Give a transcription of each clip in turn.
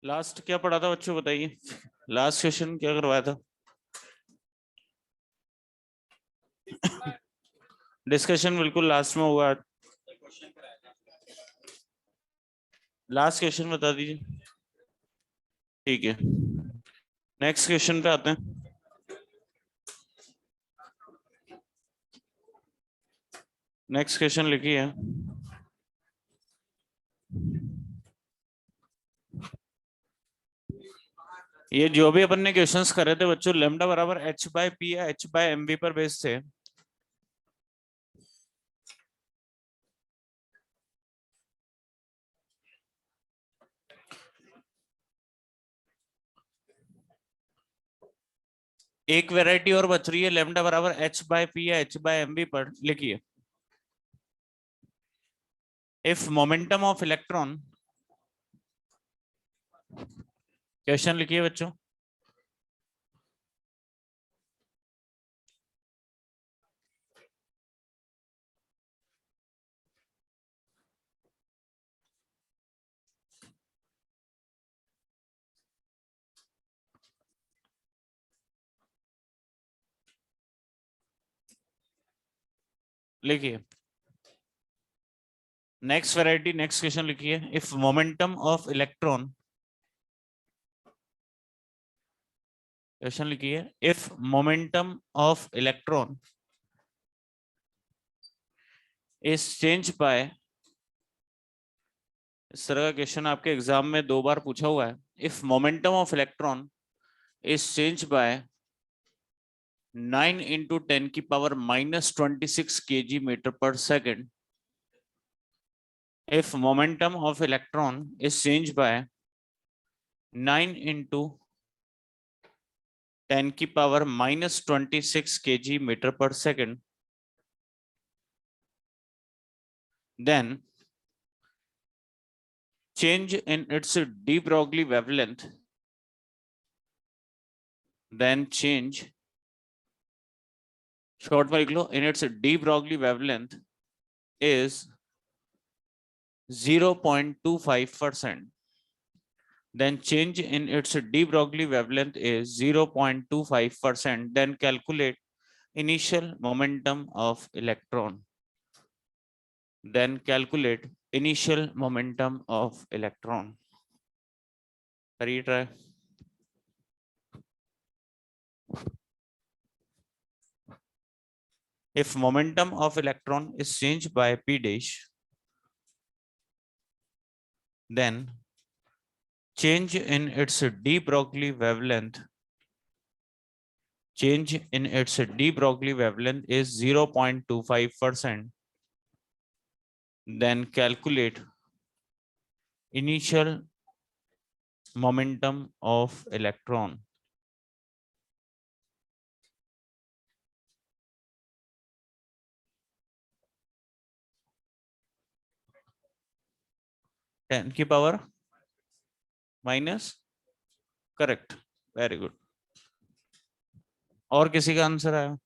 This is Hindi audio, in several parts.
लास्ट क्या पढ़ा था बच्चों, बताइए। लास्ट क्वेश्चन क्या करवाया था? डिस्कशन बिल्कुल लास्ट में हुआ। लास्ट क्वेश्चन बता दीजिए। ठीक है, नेक्स्ट क्वेश्चन पे आते हैं। नेक्स्ट क्वेश्चन लिखिए। ये जो भी अपन ने क्वेश्चंस करे थे बच्चों, लेमडा बराबर एच बाय पी या एच बाय एम बी पर बेस थे। एक वैरायटी और बच रही है, लेमडा बराबर एच बाय पी या एच बाय एम बी पर। लिखिए, if momentum of electron, question लिखिए बच्चों। लिखिए नेक्स्ट वैरायटी, नेक्स्ट क्वेश्चन लिखिए। If momentum of electron, question लिखिए, if momentum of electron is change by, इस तरह का क्वेश्चन आपके एग्जाम में 2 बार पूछा हुआ है। If momentum of electron is change bye 9 into 10 की पावर -26 kg मीटर पर second, if momentum of electron is changed by 9 into 10 की पावर -26 kg मीटर पर second, then change in its de Broglie wavelength, then change, short में लिख लो, in its de Broglie wavelength is 0.25%. Then change in its de Broglie wavelength is 0.25%. Then calculate initial momentum of electron. Then calculate initial momentum of electron. करिए try. If momentum of electron is changed by p dash, then change in its de Broglie wavelength, change in its de Broglie wavelength is 0.25%. Then calculate initial momentum of electron. Ten की power minus, correct, very good. और किसी का आंसर आया?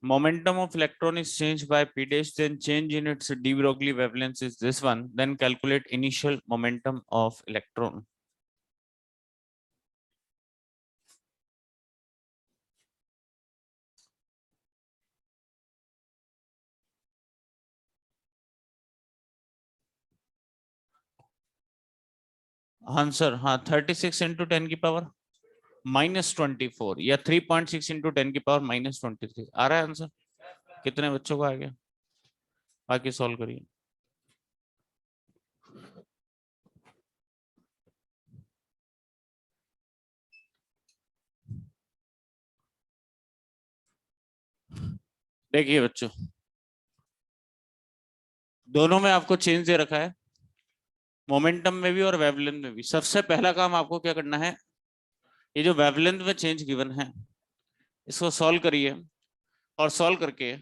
Momentum of electron is changed by p dash, then change in its de Broglie wavelength is this one. Then calculate initial momentum of electron. Answer, हाँ, 36 इंटू 10 की पावर -24 या 3.6 इंटू 10 की पावर -23 आ रहा है आंसर। कितने बच्चों को आ गया? बाकी सॉल्व करिए। देखिए बच्चों, दोनों में आपको चेंज दे रखा है, मोमेंटम में भी और वेवलेंथ में भी। सबसे पहला काम आपको क्या करना है, ये जो वेवलेंथ में चेंज गिवन है इसको सॉल्व करिए, और सॉल्व करके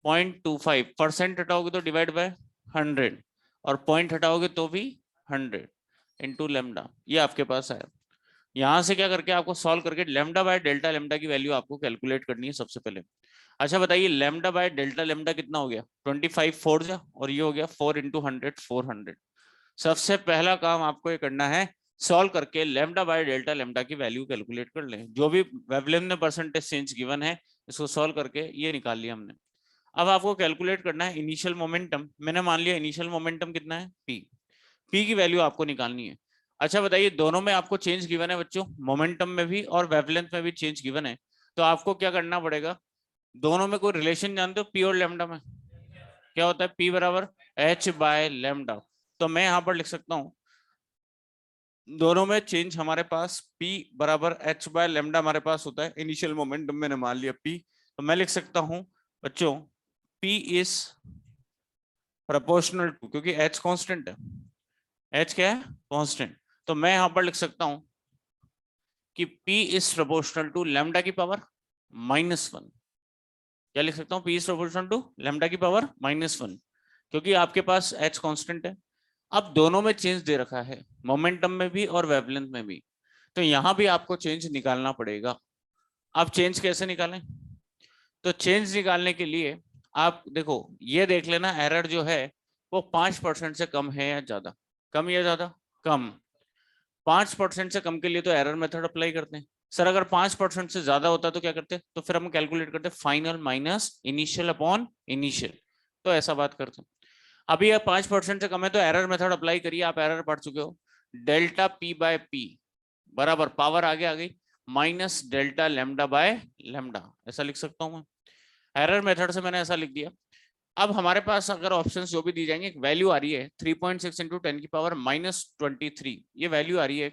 0.25% हटाओगे तो डिवाइड बाय 100, और पॉइंट हटाओगे तो भी 100 इंटू लेमडा, ये आपके पास आया। यहां से क्या करके आपको सॉल्व करके लेमडा बाय डेल्टा लेमडा की वैल्यू आपको कैलकुलेट करनी है सबसे पहले। अच्छा बताइए लेमडा बाय डेल्टा लेमडा कितना हो गया, 25 4 जा, और ये हो गया 4 इंटू 100 400। सबसे पहला काम आपको ये करना है, सॉल्व करके लेमडा बाय डेल्टा लेमडा की वैल्यू कैलकुलेट कर लें। जो भी वेवलेंथ में परसेंटेज चेंज गिवन है इसको सॉल्व करके ये निकाल लिया हमने। अब आपको कैलकुलेट करना है इनिशियल मोमेंटम। मैंने मान लिया इनिशियल मोमेंटम कितना है, पी की वैल्यू आपको निकालनी है। अच्छा बताइए दोनों में आपको चेंज गिवन है बच्चों, मोमेंटम में भी और वेवलेंथ में भी चेंज गिवन है, तो आपको क्या करना पड़ेगा, दोनों में कोई रिलेशन जानते हो, पी और लेमडा में क्या होता है, पी बराबर एच बाय लेमडा। तो मैं यहाँ पर लिख सकता हूँ दोनों में चेंज हमारे पास P बराबर एच बाय लेमडा हमारे पास होता है, इनिशियल मोमेंटम मैंने मान लिया P, तो मैं लिख सकता हूं बच्चों P इज प्रोपोर्शनल टू, क्योंकि H कांस्टेंट है, H क्या है कांस्टेंट, तो मैं यहां पर लिख सकता हूं कि P is proportional to lambda की पावर -1। क्या लिख सकता हूँ, P is proportional to lambda की पावर -1, क्योंकि आपके पास H कांस्टेंट है। अब दोनों में चेंज दे रखा है, मोमेंटम में भी और वेवलेंथ में भी, तो यहां भी आपको चेंज निकालना पड़ेगा। आप चेंज कैसे निकालें, तो चेंज निकालने के लिए आप देखो ये देख लेना एरर जो है वो 5% से कम है या ज्यादा, कम या ज्यादा, कम। 5% से कम के लिए तो एरर मेथड अप्लाई करते हैं सर, अगर 5% से ज्यादा होता तो क्या करते, तो फिर हम कैलकुलेट करते final minus initial upon initial, तो ऐसा बात करते हैं। अभी ये 5% से कम है तो एरर मेथड अप्लाई करिए, आप एरर पढ़ चुके हो, डेल्टा पी बाय पी बराबर पावर आगे आ गई minus delta lambda by lambda, ऐसा लिख सकता हूं मैं, एरर मेथड से मैंने ऐसा लिख दिया। अब हमारे पास अगर ऑप्शंस जो भी दी जाएंगे, एक वैल्यू आ रही है 3.6 इंटू 10 की पावर -23, ये वैल्यू आ रही है।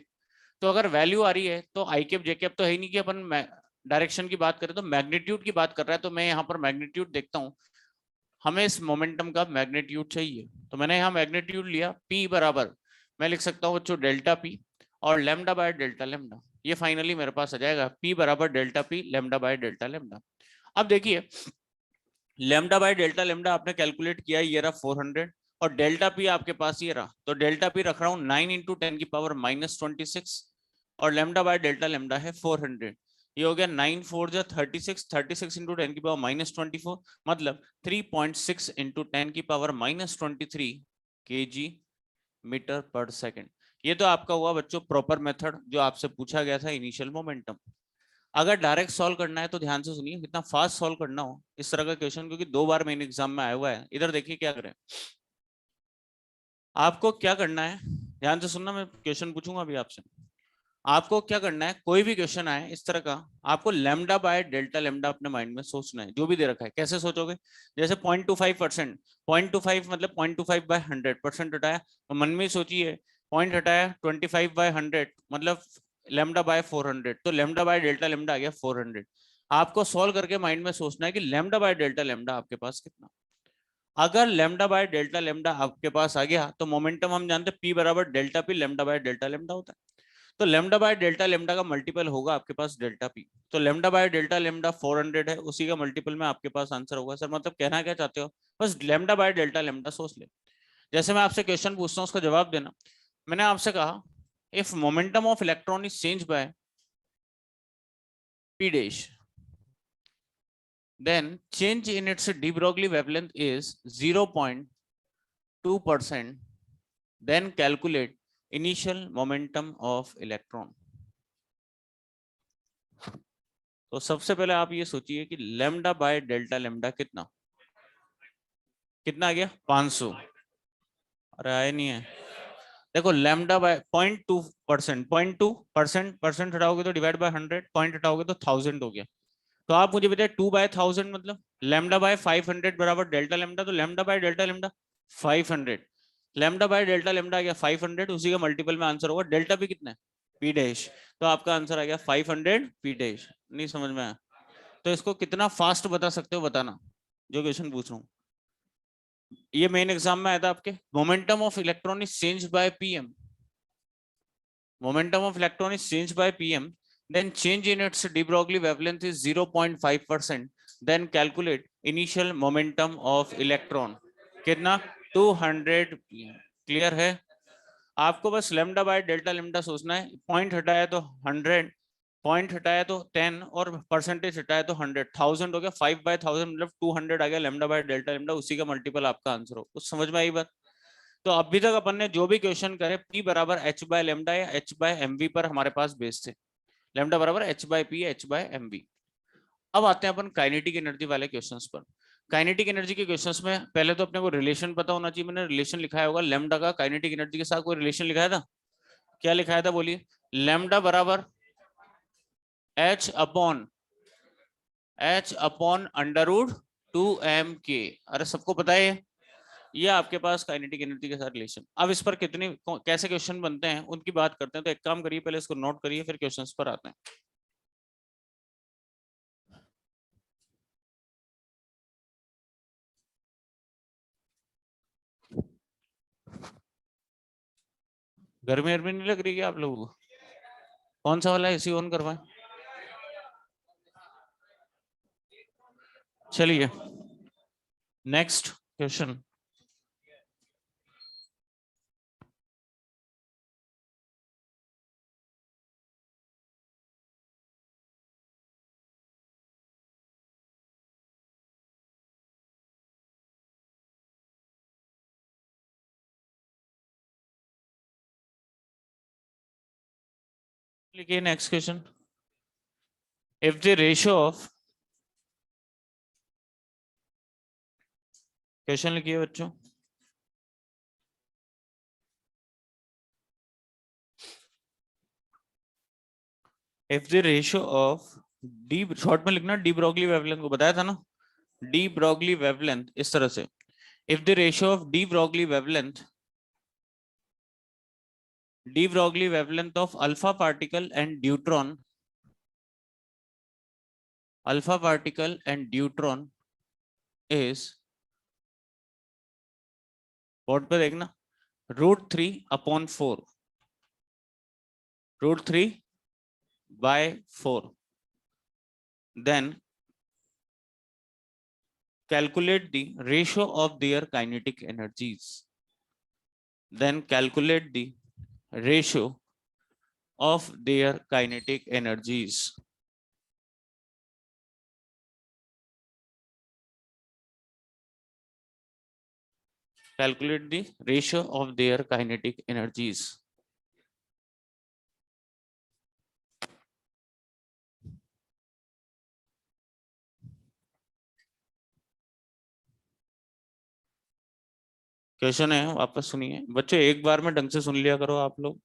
तो अगर वैल्यू आ रही है तो आई कैप जे कैप तो है ही नहीं कि अपन डायरेक्शन की बात करें, तो मैग्नीट्यूड की बात कर रहा है, तो मैं यहाँ पर मैग्नीट्यूड देखता हूँ, हमें इस मोमेंटम का मैग्नीट्यूड चाहिए, तो मैंने यहाँ मैग्नीट्यूड लिया पी बराबर, मैं लिख सकता हूँ बच्चों डेल्टा पी और लेमडा बाय डेल्टा लेमडा, ये फाइनली मेरे पास आ जाएगा पी बराबर delta P lambda by delta lambda. अब देखिए लेमडा बाय डेल्टा लेमडा आपने कैलकुलेट किया, ये रहा 400, और डेल्टा पी आपके पास ये रहा, तो डेल्टा पी रख रहा हूँ 9 इंटू 10 की पावर -26, और लेमडा बाय डेल्टा लेमडा है 400, ये हो गया 9 4 जा 36, 36 इंटू 10 की पावर -24, मतलब 3.6 इंटू 10 की पावर -23 kg मीटर पर सेकंड। ये तो आपका हुआ बच्चों प्रॉपर मेथड जो आपसे पूछा गया था इनिशियल मोमेंटम। अगर डायरेक्ट सॉल्व करना है तो ध्यान से सुनिए, कितना फास्ट सॉल्व करना हो इस तरह का क्वेश्चन, क्योंकि 2 बार मेन एग्जाम में आया हुआ है। इधर देखिए क्या करें, आपको क्या करना है, ध्यान से सुनना, मैं क्वेश्चन पूछूंगा अभी आपसे। आपको क्या करना है, कोई भी क्वेश्चन आए इस तरह का, आपको लेमडा बाय डेल्टा लेमडा अपने माइंड में सोचना है, जो भी दे रखा है। कैसे सोचोगे, जैसे 0.25%, 0.25 मतलब 0.25 बाय 100% हटाया, तो मन में सोचिए पॉइंट हटाया 25 बाय 100 मतलब लेमडा बाय 400, तो लेमडा बाय डेल्टा लेमडा आ गया 400। आपको सॉल्व करके माइंड में सोचना है कि लेमडा बाय डेल्टा लेमडा आपके पास कितना। अगर लेमडा बाय डेल्टा लेमडा आपके पास आ गया तो मोमेंटम हम जानते हैं पी बराबर delta P lambda by delta lambda होता है, तो लेमडा बाय डेल्टा लेमडा का मल्टीपल होगा आपके पास डेल्टा पी, तो लेमडा बाय डेल्टा लेमडा 400 है, उसी का मल्टीपल में आपके पास आंसर होगा। सर मतलब कहना क्या चाहते हो, बस लेमडा बाय डेल्टा लेमडा सोच ले। जैसे मैं आपसे क्वेश्चन पूछता हूँ उसका जवाब देना। मैंने आपसे कहा if momentum of electron is change bye p dash, then change in its de Broglie wavelength is 0.2%, then calculate initial momentum of electron। तो सबसे पहले आप ये सोचिए कि लेमडा बाय डेल्टा लेमडा कितना कितना आ गया 500, अरे आया नहीं है, देखो लेमडा बाय 0.2%, 0.2% परसेंट हटाओगे तो डिवाइड बाय 100, पॉइंट हटाओगे तो 1000 हो गया। तो आप मुझे बताइए 2/1000 मतलब लेमडा बाय 500 बराबर डेल्टा लेमडा, तो lambda by delta lambda 500, lambda by delta lambda आ गया 500, उसी का मल्टीपल में आंसर होगा डेल्टा भी कितना है पी डैश, तो आपका आंसर आ गया 500 पी डैश। नहीं समझ में आया तो इसको कितना फास्ट बता सकते हो बताना, जो क्वेश्चन पूछ रहा हूँ। ये मेन एग्जाम में आया था आपके, momentum of electron is change by PM, momentum of electron is changed by pm, then change in its de Broglie wavelength is 0.5%, then calculate initial momentum of electron कितना 200 pm। क्लियर है, आपको बस लेमडा बाय डेल्टा लेमडा सोचना है। पॉइंट हटाया तो 100, पॉइंट हटाया तो 10 और परसेंटेज हटाया तो 100, 1000 हो गया। 5/1000 मतलब 200 आ गया लेमडा बाय डेल्टा लेमडा, उसी का मल्टीपल आपका आंसर हो। कुछ समझ में आई बात? तो अभी तक अपन ने जो भी क्वेश्चन करे P बराबर H बाय लेमडा या H बाय MV पर हमारे पास बेस थे। लेमडा बराबर H by P, H by MV। अब आते हैं अपन काइनेटिक एनर्जी वाले क्वेश्चंस पर। काइनेटिक एनर्जी के क्वेश्चंस में पहले तो अपने को रिलेशन पता होना चाहिए। मैंने रिलेशन लिखाया होगा लेमडा का काइनेटिक एनर्जी के साथ, कोई रिलेशन लिखाया था? क्या लिखाया था बोलिए? लेमडा बराबर H अपॉन √2m_k। अरे सबको पता है ये आपके पास काइनेटिक एनर्जी के साथ रिलेशन। अब इस पर कितने कैसे क्वेश्चन बनते हैं उनकी बात करते हैं। तो एक काम करिए, पहले इसको नोट करिए, फिर क्वेश्चंस पर आते हैं। गर्मी वर्मी नहीं लग रही है आप लोगों को? कौन सा वाला एसी ऑन करवाएं? चलिए नेक्स्ट क्वेश्चन। लिखिए next question. If the ratio of, question लिखिए बच्चों। If the ratio of D, short में लिखना, डी ब्रोगली वेवलेंथ को बताया था ना, डी ब्रोगली वेवलेंथ इस तरह से। If the ratio of de Broglie wavelength, D Broglie wavelength of alpha particle and deuteron, alpha particle and deuteron is, board पे देखना, √3/4, √3/4, then calculate the ratio of their kinetic energies, then calculate the ratio of their kinetic energies. Calculate the ratio of their kinetic energies. Question है, वापस सुनिए बच्चों, एक बार में ढंग से सुन लिया करो आप लोग।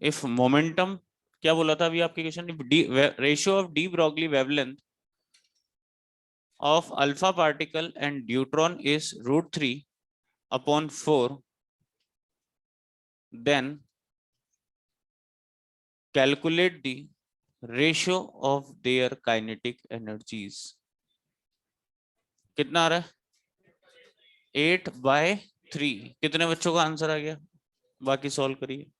इफ मोमेंटम, क्या बोला था अभी आपके question? Ratio of de Broglie wavelength of alpha particle and neutron is √3/4, then calculate the ratio of their kinetic energies. कितना आ रहा है? 8/3। कितने बच्चों का आंसर आ गया? बाकी सॉल्व करिए।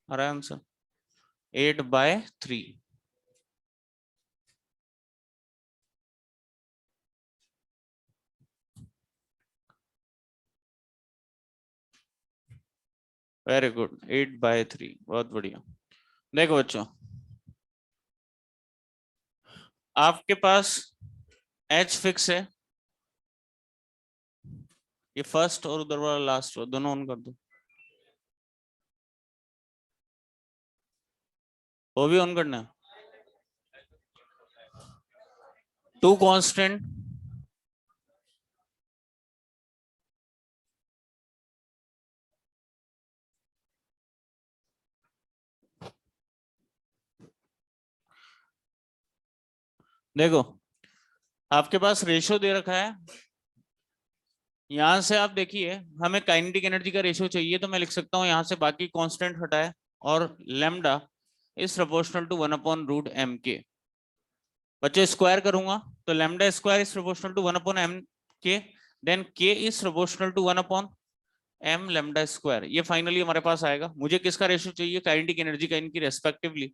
आ रहा है आंसर 8/3। वेरी गुड, 8/3, बहुत बढ़िया। देखो बच्चों, आपके पास H फिक्स है, ये फर्स्ट और उधर वाला लास्ट रो दोनों ऑन कर दो, वो भी ऑन करना है। 2 कांस्टेंट, देखो आपके पास रेशियो दे रखा है। यहां से आप देखिए, हमें काइनेटिक एनर्जी का रेशियो चाहिए, तो मैं लिख सकता हूं यहां से बाकी कांस्टेंट हटाए और lambda is proportional to 1/√m_k। बच्चे स्क्वायर करूंगा तो lambda square is proportional to 1/m_k, then k is proportional to 1/√m M lambda square, ये फाइनली हमारे पास आएगा। मुझे किसका रेशियो चाहिए, काइनेटिक एनर्जी का इनकी रेस्पेक्टिवली।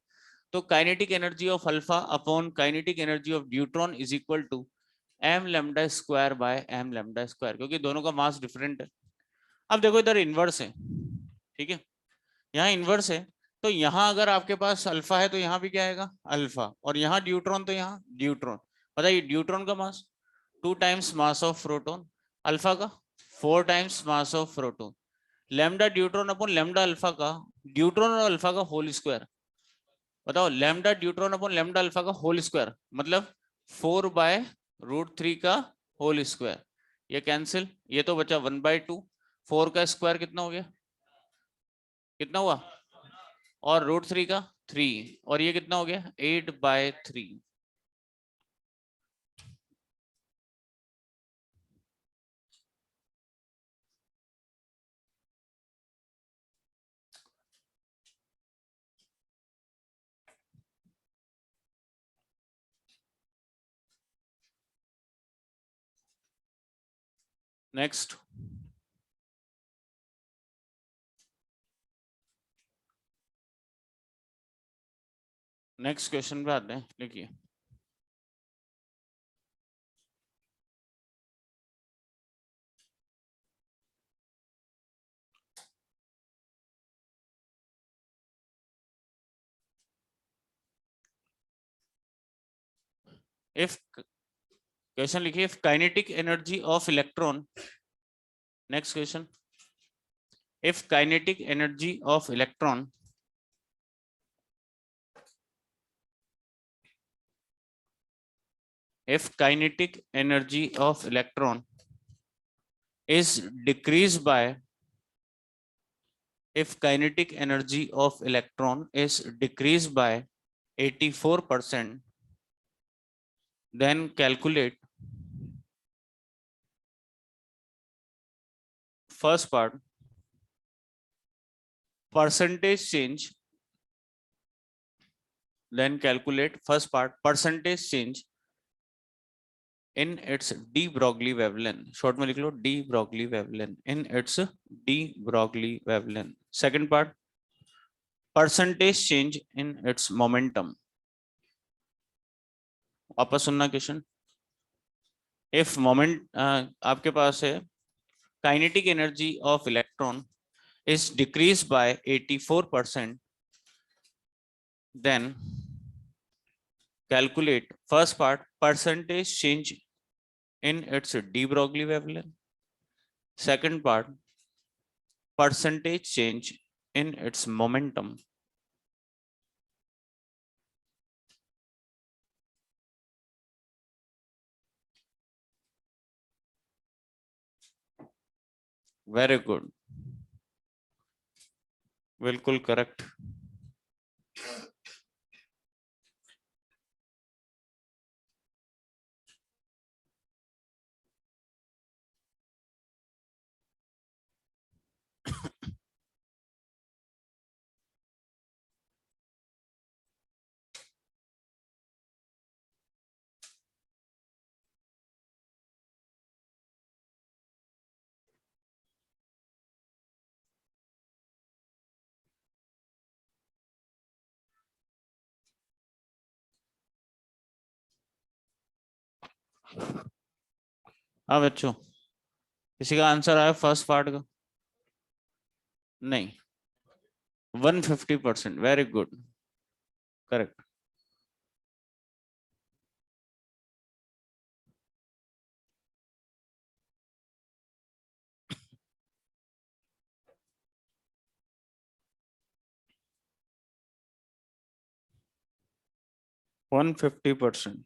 तो kinetic energy of alpha upon kinetic energy of neutron is equal to M lambda square by M lambda square, क्योंकि दोनों का मास डिफरेंट है। अब देखो इधर इनवर्स है, ठीक है, यहाँ इनवर्स है, तो यहाँ अगर आपके पास अल्फा है तो यहाँ भी क्या आएगा अल्फा, और यहाँ ड्यूट्रॉन तो यहाँ ड्यूट्रॉन। बताइए ड्यूट्रॉन का मास 2 times mass of proton, alpha का 4 times mass of proton. Lambda deuteron upon lambda alpha का, ड्यूट्रॉन और अल्फा का होल स्क्वायर। बताओ lambda deuteron upon lambda alpha का होल स्क्वायर मतलब 4/√3 का होल स्क्वायर। ये कैंसिल, ये तो बचा 1/2, 4 का स्क्वायर कितना हो गया, कितना हुआ, और √3 का 3, और ये कितना हो गया 8/3। नेक्स्ट, नेक्स्ट क्वेश्चन पे आते हैं, लिखिए। इफ, क्वेश्चन लिखिए, if kinetic energy of electron, next question, if kinetic energy of electron if kinetic energy of electron is decreased by, if kinetic energy of electron is decreased by 84%, then calculate first part percentage change, then calculate first part percentage change in its de Broglie wavelength, short में लिख लो de Broglie wavelength, in its de Broglie wavelength. Second part percentage change in its momentum. वापस सुनना क्वेश्चन, इफ मोमेंट आपके पास है kinetic energy of electron is decrease by 84%, then calculate first part percentage change in its de Broglie wavelength, second part percentage change in its momentum. Very good, बिल्कुल करेक्ट। हाँ बच्चों, किसी का आंसर आया फर्स्ट पार्ट का? नहीं, 150%, वेरी गुड, करेक्ट। वन 150%।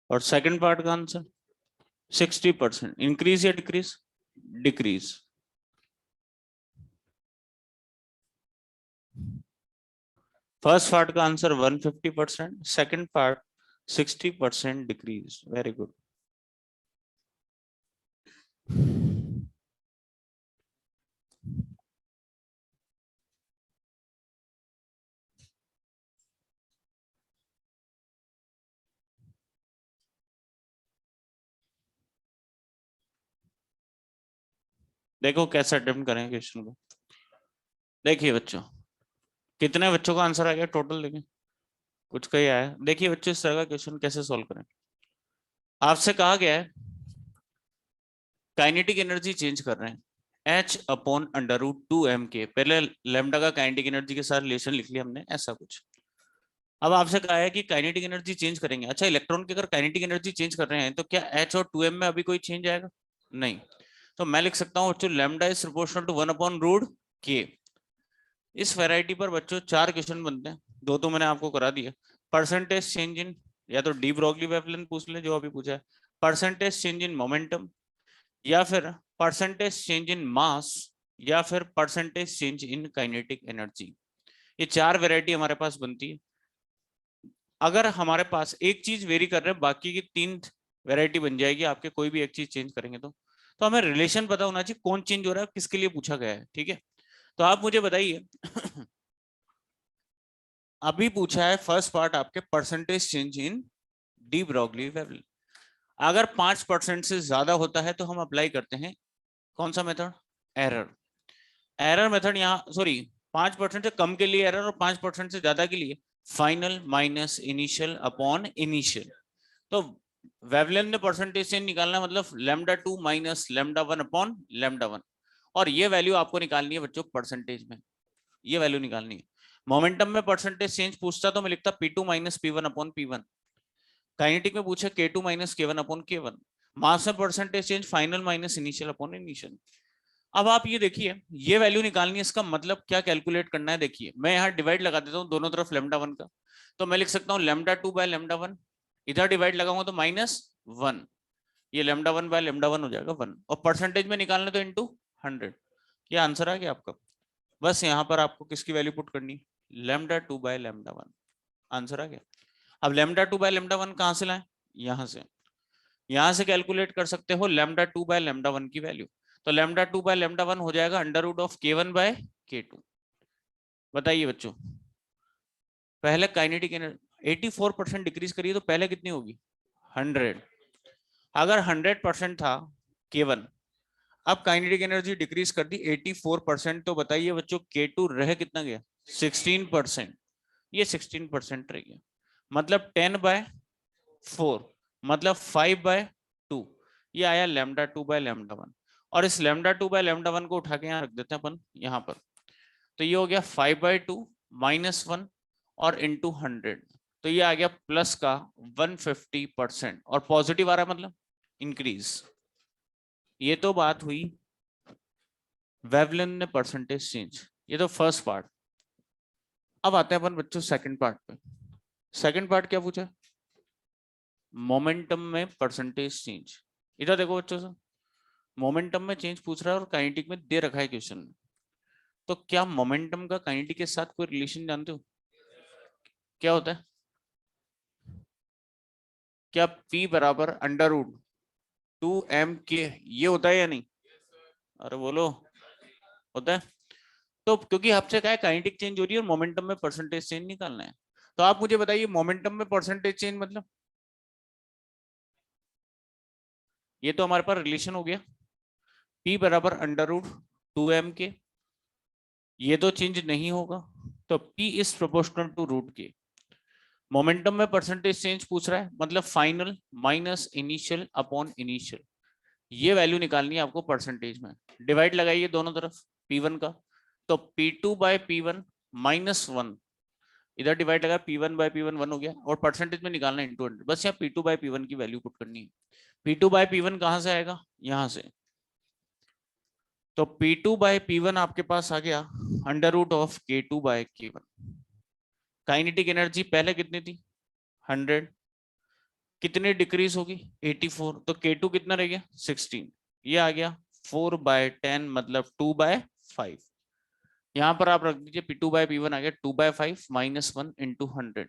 और सेकंड पार्ट का आंसर 60%, इंक्रीज या डिक्रीज? डिक्रीज। फर्स्ट पार्ट का answer 150%, second part 60% decrease, very good. देखो कैसे अटेम्प्ट करें क्वेश्चन को। देखिए बच्चों, कितने बच्चों का आंसर आ गया टोटल, देखिए कुछ का ही आया। देखिए बच्चों, इस तरह का क्वेश्चन कैसे सॉल्व करें। आपसे कहा गया है काइनेटिक एनर्जी चेंज कर रहे हैं H upon under root 2m के। पहले लेमडा का काइनेटिक एनर्जी के साथ रिलेशन लिख लिया हमने, ऐसा कुछ। अब आपसे कहा है कि काइनेटिक एनर्जी चेंज करेंगे। अच्छा, इलेक्ट्रॉन की अगर काइनेटिक एनर्जी चेंज कर रहे हैं तो क्या H और 2m में अभी कोई चेंज आएगा? नहीं। तो मैं लिख सकता हूँ बच्चों lambda is proportional to 1 upon root के। इस वैरायटी पर बच्चों 4 क्वेश्चन बनते हैं, 2 तो मैंने आपको करा दिया। परसेंटेज चेंज इन, या तो डी ब्रॉगली वेवलेंथ पूछ ले जो अभी पूछा है, परसेंटेज चेंज इन मोमेंटम, या फिर परसेंटेज चेंज इन मास, या फिर percentage change in kinetic energy. ये 4 वैरायटी हमारे पास बनती है। अगर हमारे पास एक चीज वेरी कर रहे हैं, बाकी की 3 वैरायटी बन जाएगी आपके, कोई भी एक चीज चेंज करेंगे तो हमें रिलेशन पता होना चाहिए कौन चेंज हो रहा है, किसके लिए पूछा गया है। ठीक है, तो आप मुझे बताइए अभी पूछा है फर्स्ट पार्ट आपके परसेंटेज चेंज इन डी ब्रॉगली वेवलेंथ। अगर 5% से ज्यादा होता है तो हम अप्लाई करते हैं कौन सा मेथड? एरर। एरर मेथड यहाँ, सॉरी, 5% से कम के लिए एरर और 5% से ज्यादा के लिए final minus initial upon initial. तो वेवलेंथ में परसेंटेज चेंज निकालना मतलब λ2 माइनस λ1 अपॉन λ1, और ये वैल्यू आपको निकालनी है बच्चों परसेंटेज में, ये वैल्यू निकालनी है। मोमेंटम में परसेंटेज चेंज पूछता तो मैं लिखता P2 minus P1 upon P1। Kinetic में पूछे K2 minus K1 upon K1। मास में percentage change final minus initial upon initial. अब आप ये देखिए, ये वैल्यू निकालनी है, इसका मतलब क्या कैलकुलेट करना है। देखिए मैं यहाँ डिवाइड लगा देता हूँ दोनों तरफ λ1 का, तो मैं लिख सकता हूँ λ2 बाय λ1, इधर डिवाइड लगाऊंगा तो -1, ये λ1 बाय λ1 हो जाएगा 1, और परसेंटेज में निकालना तो इंटू 100। ये आंसर आ गया आपका। बस यहाँ पर आपको किसकी वैल्यू पुट करनी, λ2 बाय λ1, आंसर आ गया। अब λ2 बाय λ1 कहाँ से लाएं? यहाँ से कैलकुलेट कर सकते हो λ2 बाय λ1 की वैल्यू। तो λ2 बाय λ1 हो जाएगा under root of K1 bye K2। बताइए बच्चों, पहले काइनेटिक एनर्जी 84% डिक्रीज करिए तो पहले कितनी होगी? 100। अगर 100% था K1, अब काइनेटिक एनर्जी डिक्रीज कर दी 84%, तो बताइए बच्चों K2 रह कितना गया? 16%। ये 16% रह गया, मतलब 10/4, मतलब 5/2। ये आया λ2 बाय λ1, और इस λ2 बाय λ1 को उठा के यहाँ रख देते हैं अपन यहाँ पर, तो ये हो गया 5/2 -1 और इंटू 100, तो ये आ गया प्लस का 150%, और पॉजिटिव आ रहा है मतलब इंक्रीज। ये तो बात हुई वेवलेंथ ने परसेंटेज चेंज, ये तो फर्स्ट पार्ट। अब आते हैं अपन बच्चों सेकंड पार्ट पे। सेकंड पार्ट क्या पूछा? मोमेंटम में परसेंटेज चेंज। इधर देखो बच्चों से, मोमेंटम में चेंज पूछ रहा है और काइनेटिक में दे रखा है क्वेश्चन में। तो क्या मोमेंटम का काइनेटिक के साथ कोई रिलेशन जानते हो? क्या होता है? क्या P बराबर अंडर रूट 2m के, ये होता है या नहीं? अरे बोलो, होता है। तो क्योंकि आपसे क्या है काइनेटिक चेंज हो रही है और मोमेंटम में परसेंटेज चेंज निकालना है, तो आप मुझे बताइए मोमेंटम में परसेंटेज चेंज मतलब, ये तो हमारे पास रिलेशन हो गया P बराबर अंडर रूट 2m के, ये तो चेंज नहीं होगा, तो P is proportional to root के। मोमेंटम में परसेंटेज चेंज पूछ रहा है मतलब final minus initial upon initial, ये वैल्यू निकालनी है आपको परसेंटेज में। डिवाइड लगाइए दोनों तरफ P1 का, तो P2 बाय P1 -1, इधर डिवाइड लगा P1 बाय P1 1 हो गया, और परसेंटेज में निकालना है इंटू 100। बस यहाँ P2 बाय P1 की वैल्यू पुट करनी है। P2 बाय P1 कहाँ से आएगा? यहाँ से, तो P2 बाय P1 आपके पास आ गया under root of K2 by K1। Kinetic energy पहले कितनी थी? 100, कितने डिक्रीज होगी? 84, तो K2 कितना रह गया? 16, ये आ गया 4/10 मतलब 2/5। यहाँ पर आप रख दीजिए P2 बाय P1 आ गया 2/5 -1 इंटू 100,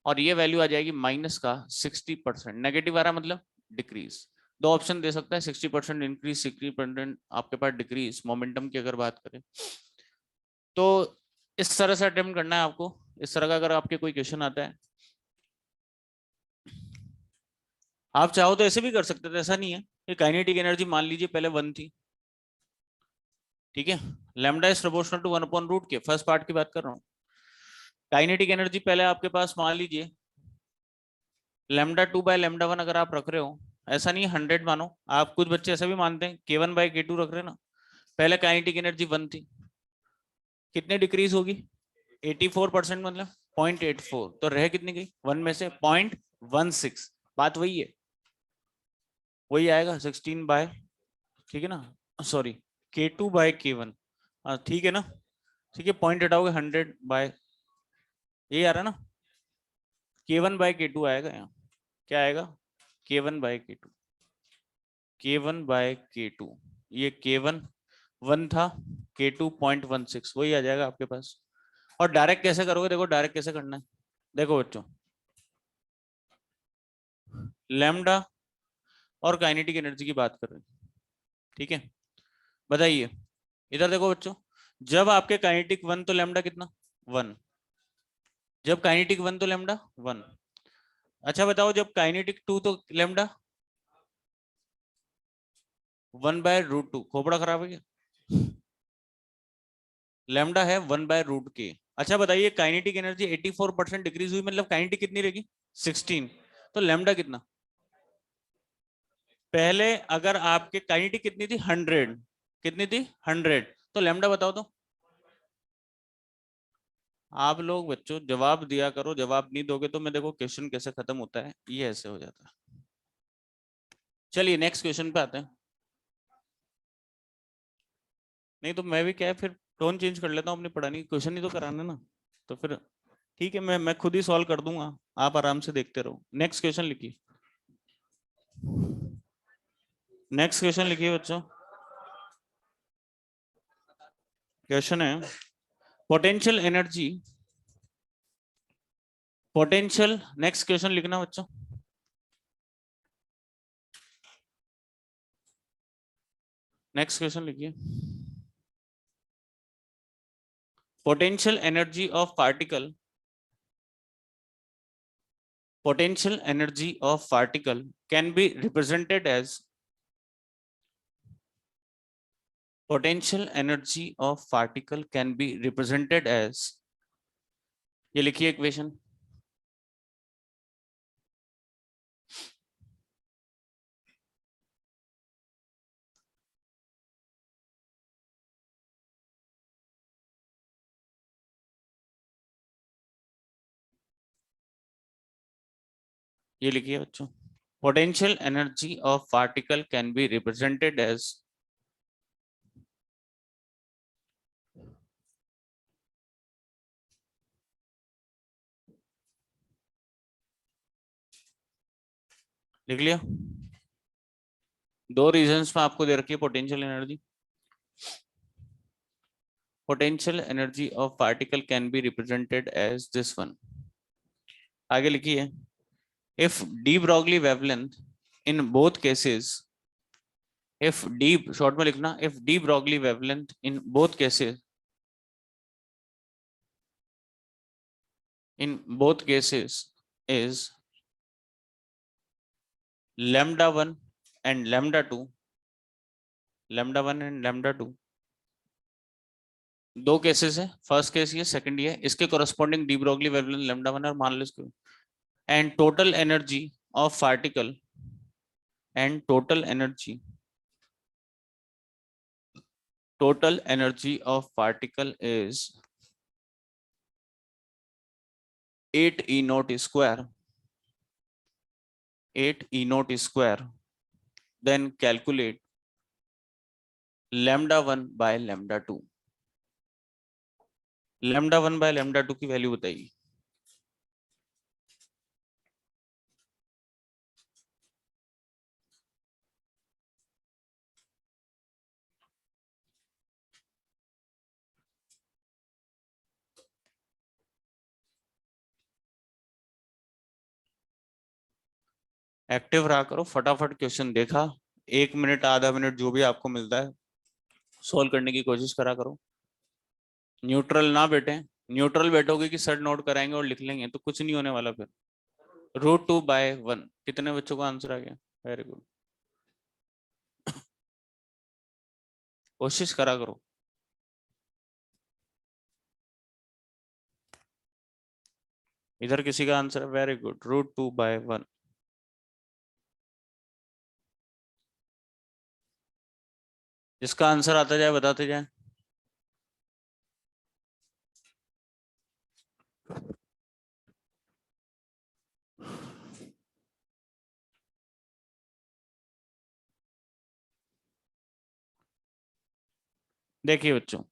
और ये वैल्यू आ जाएगी माइनस का 60%। नेगेटिव आ रहा मतलब डिक्रीज। दो ऑप्शन दे सकता है, 60% इंक्रीज, 60% आपके पास डिक्रीज। मोमेंटम की अगर बात करें तो इस तरह से अटेम्प्ट करना है आपको। इस तरह का अगर आपके कोई क्वेश्चन आता है, आप चाहो तो ऐसे भी कर सकते थे, ऐसा नहीं है। ये काइनेटिक एनर्जी मान लीजिए पहले 1 थी, ठीक है, lambda is proportional to 1/√k, first part की बात कर रहा हूँ। काइनेटिक एनर्जी पहले आपके पास मान लीजिए λ2/λ1 अगर आप रख रहे हो, ऐसा नहीं 100 मानो, आप कुछ बच्चे ऐसा भी मानते हैं k1/k2 रख रहे हैं ना, पहले काइनेटिक एनर्जी 1 थी, कितने डिक्रीज होगी 84%, मतलब 0.84, तो रह कितनी गई 1 में से 0.16, बात वही है, वही आएगा 16 बाय, ठीक है ना, सॉरी k2/k1, ठीक है ना, ठीक है, पॉइंट हटाओगे 100 बाय, यही आ रहा है ना, k1/k2 आएगा यहाँ, क्या आएगा k1/k2, k1/k2, ये k1 1 था, k2 0.16, वही आ जाएगा आपके पास। और डायरेक्ट कैसे करोगे, देखो डायरेक्ट कैसे करना है, देखो बच्चों, लैम्डा और काइनेटिक एनर्जी की बात कर रहे हैं, ठीक है, बताइए, इधर देखो बच्चों, जब आपके काइनेटिक 1 तो लैम्डा कितना 1, जब काइनेटिक 1 तो लैम्डा 1, अच्छा बताओ जब काइनेटिक 2 तो लैम्डा 1/√2, खोपड़ा खराब है क्या, लैम्डा है 1/√k। अच्छा बताइए काइनेटिक एनर्जी 84% डिक्रीज हुई, मतलब काइनेटिक कितनी रहेगी 16, तो लैम्डा कितना, पहले अगर आपके काइनेटिक कितनी थी 100, कितनी थी 100, तो लैम्डा बताओ तो, आप लोग बच्चों जवाब दिया करो, जवाब नहीं दोगे तो मैं देखो क्वेश्चन कैसे खत्म होता है, ये ऐसे हो जाता है। चलिए नेक्स्ट क्वेश्चन पे आते हैं, नहीं तो मैं भी क्या है फिर टोन चेंज कर लेता हूँ अपनी पढ़ाने की, क्वेश्चन ही तो कराना ना, तो फिर ठीक है, मैं खुद ही सॉल्व कर दूंगा, आप आराम से देखते रहो। नेक्स्ट क्वेश्चन लिखिए, नेक्स्ट क्वेश्चन लिखिए बच्चों, क्वेश्चन है potential energy, potential, next question लिखना बच्चों, नेक्स्ट क्वेश्चन लिखिए, potential energy of particle, potential energy of particle can be represented as, potential energy of particle can be represented as, ये लिखिए इक्वेशन, ये लिखिए बच्चों, potential energy of particle can be represented as, लिख लिया, दो रीजंस में आपको दे रखी है potential energy, potential energy of particle can be represented as this one, आगे लिखिए, if de Broglie wavelength in both cases, if d, short में लिखना, if de Broglie wavelength in both cases, in both cases is λ1 and λ2, λ1 and λ2, दो केसेस है, फर्स्ट केस ये, सेकंड ये, इसके कोरस्पॉन्डिंग डी ब्रोगली वेवलेंथ λ1 और मान लो इसको, and total energy of particle, and total energy, total energy of particle is 8E0 square, 8E0 square, then calculate λ1/λ2, λ1/λ2 की वैल्यू बताइए, एक्टिव रहा करो, फटाफट क्वेश्चन देखा, 1 मिनट आधा मिनट जो भी आपको मिलता है सोल्व करने की कोशिश करा करो, न्यूट्रल ना बैठे, न्यूट्रल बैठोगे कि सर नोट कराएंगे और लिख लेंगे तो कुछ नहीं होने वाला फिर, √2/1, कितने बच्चों का आंसर आ गया, वेरी गुड, कोशिश करा करो। इधर किसी का आंसर है, वेरी गुड, √2/1। जिसका आंसर आता जाए बताते जाए। देखिए बच्चों,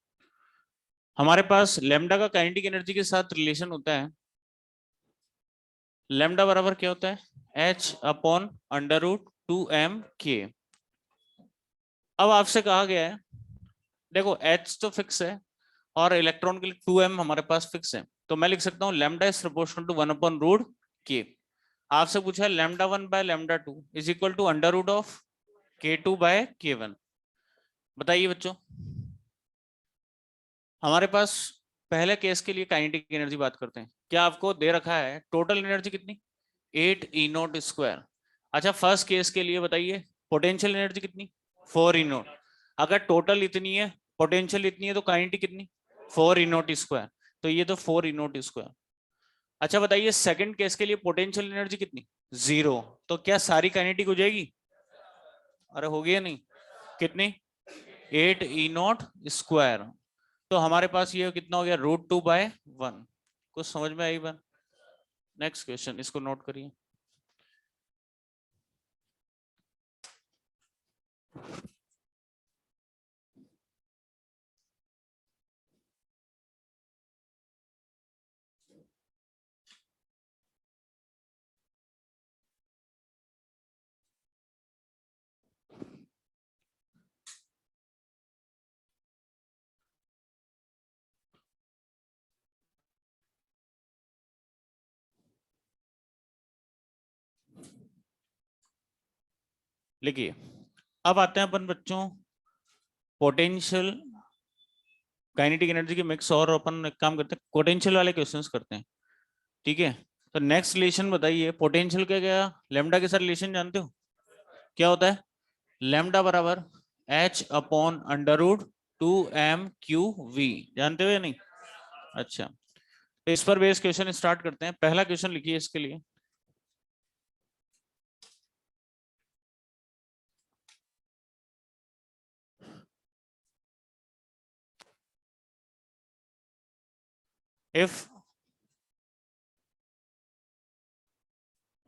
हमारे पास लेमडा का काइनेटिक एनर्जी के साथ रिलेशन होता है। लेमडा बराबर क्या होता है, H/√2m/k। अब आपसे कहा गया है, देखो H तो फिक्स है और इलेक्ट्रॉन के लिए 2m हमारे पास फिक्स है, तो मैं लिख सकता हूँ lambda is proportional to 1/√k। आपसे पूछा है λ1/λ2 इज इक्वल टू √k2/k1। बताइए बच्चों, हमारे पास पहले केस के लिए काइनेटिक एनर्जी बात करते हैं। क्या आपको दे रखा है टोटल एनर्जी कितनी, 8E0²। अच्छा, फर्स्ट केस के लिए बताइए पोटेंशियल एनर्जी कितनी, 4E0। अगर टोटल इतनी है, पोटेंशियल इतनी है, तो काइनेटिक कितनी, 4E0²। तो ये तो 4E0²। अच्छा बताइए, सेकंड केस के लिए पोटेंशियल एनर्जी कितनी, 0। तो क्या सारी काइनेटिक हो जाएगी, अरे होगी या नहीं, कितनी, 8E0²। तो हमारे पास ये कितना हो गया, √2/1। कुछ समझ में आई बात। नेक्स्ट क्वेश्चन, इसको नोट करिए। लिखिए, अब आते हैं अपन बच्चों पोटेंशियल काइनेटिक एनर्जी के मिक्स, और अपन एक काम करते हैं पोटेंशियल वाले क्वेश्चंस करते हैं, ठीक है। तो नेक्स्ट रिलेशन बताइए, पोटेंशियल का क्या, लेमडा के साथ रिलेशन जानते हो क्या होता है, लेमडा बराबर H/√2m/q_v। जानते हो या नहीं, अच्छा। तो इस पर बेस क्वेश्चन स्टार्ट करते हैं। पहला क्वेश्चन लिखिए इसके लिए, इफ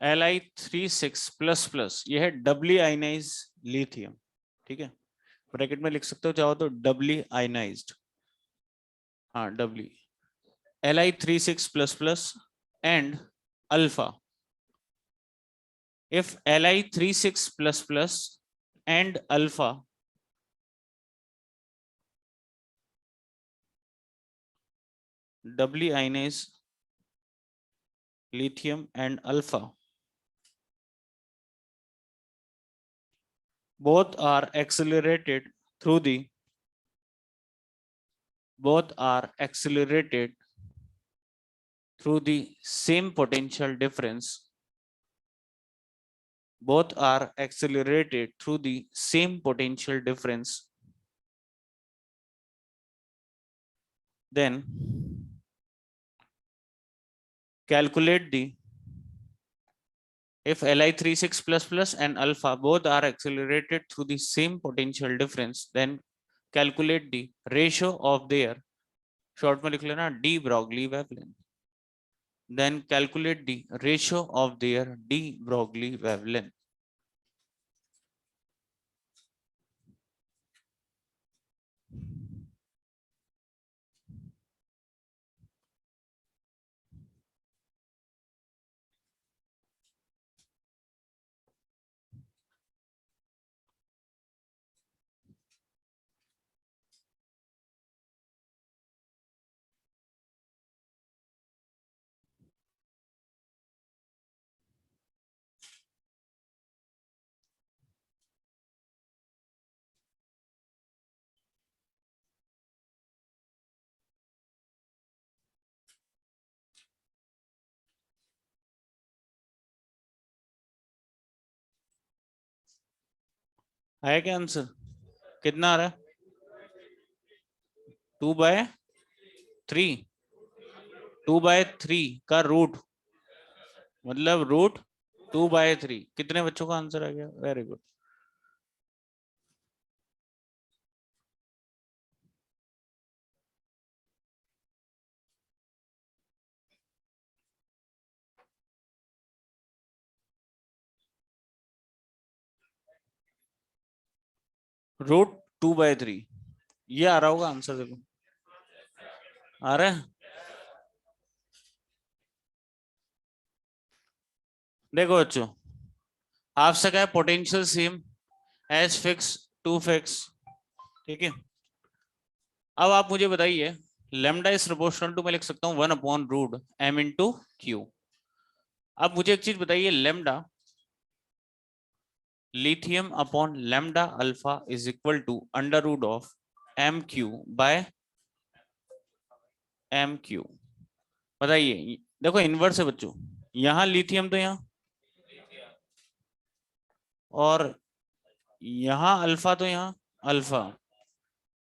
Li36++, यह है डबली आयनाइज लिथियम, ठीक है। ब्रैकेट में लिख सकते हो चाहो तो डबली आयनाइज्ड, हाँ डबली, Li36++ and alpha. If Li36++ and alpha doubly ionize lithium and alpha, both are accelerated through the same potential difference. Both are accelerated through the same potential difference. Then calculate the, if Li36++ and alpha both are accelerated through the same potential difference, then calculate the ratio of their, short में लिख लेना, de Broglie wavelength. Then calculate the ratio of their de Broglie wavelength. आया क्या आंसर, कितना आ रहा है, 2/3, 2/3 का रूट मतलब √2/3। कितने बच्चों का आंसर आ गया? Very good. √2/3 ये आ रहा होगा आंसर, देखो आ रहा है। देखो बच्चों, आपसे क्या है, potential same, H fix, to fix, ठीक है। अब आप मुझे बताइए, लेमडा इज प्रोपोर्शनल टू, मैं लिख सकता हूँ 1/√m/q। अब मुझे एक चीज बताइए, lambda lithium upon lambda alpha is equal to √mq/mq। बताइए, देखो इनवर्स है बच्चों, यहाँ लिथियम तो यहाँ, और यहाँ अल्फा तो यहाँ अल्फा।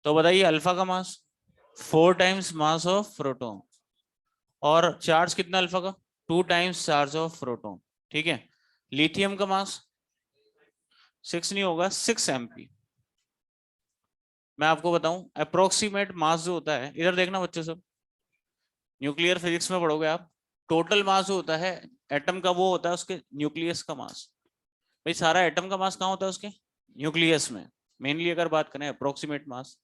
तो बताइए अल्फा का मास 4 टाइम्स मास ऑफ प्रोटॉन, और चार्ज कितना अल्फा का? 2 टाइम्स चार्ज ऑफ प्रोटॉन, ठीक है। लिथियम का मास 6 नहीं होगा, 6 mp। मैं आपको बताऊं अप्रोक्सीमेट मास जो होता है, इधर देखना बच्चों सब, न्यूक्लियर फिजिक्स में पढ़ोगे आप। टोटल मास जो होता है एटम का, वो होता है उसके न्यूक्लियस का मास। भाई सारा एटम का मास कहाँ होता है? उसके न्यूक्लियस में। मेनली अगर बात करें अप्रोक्सीमेट मास,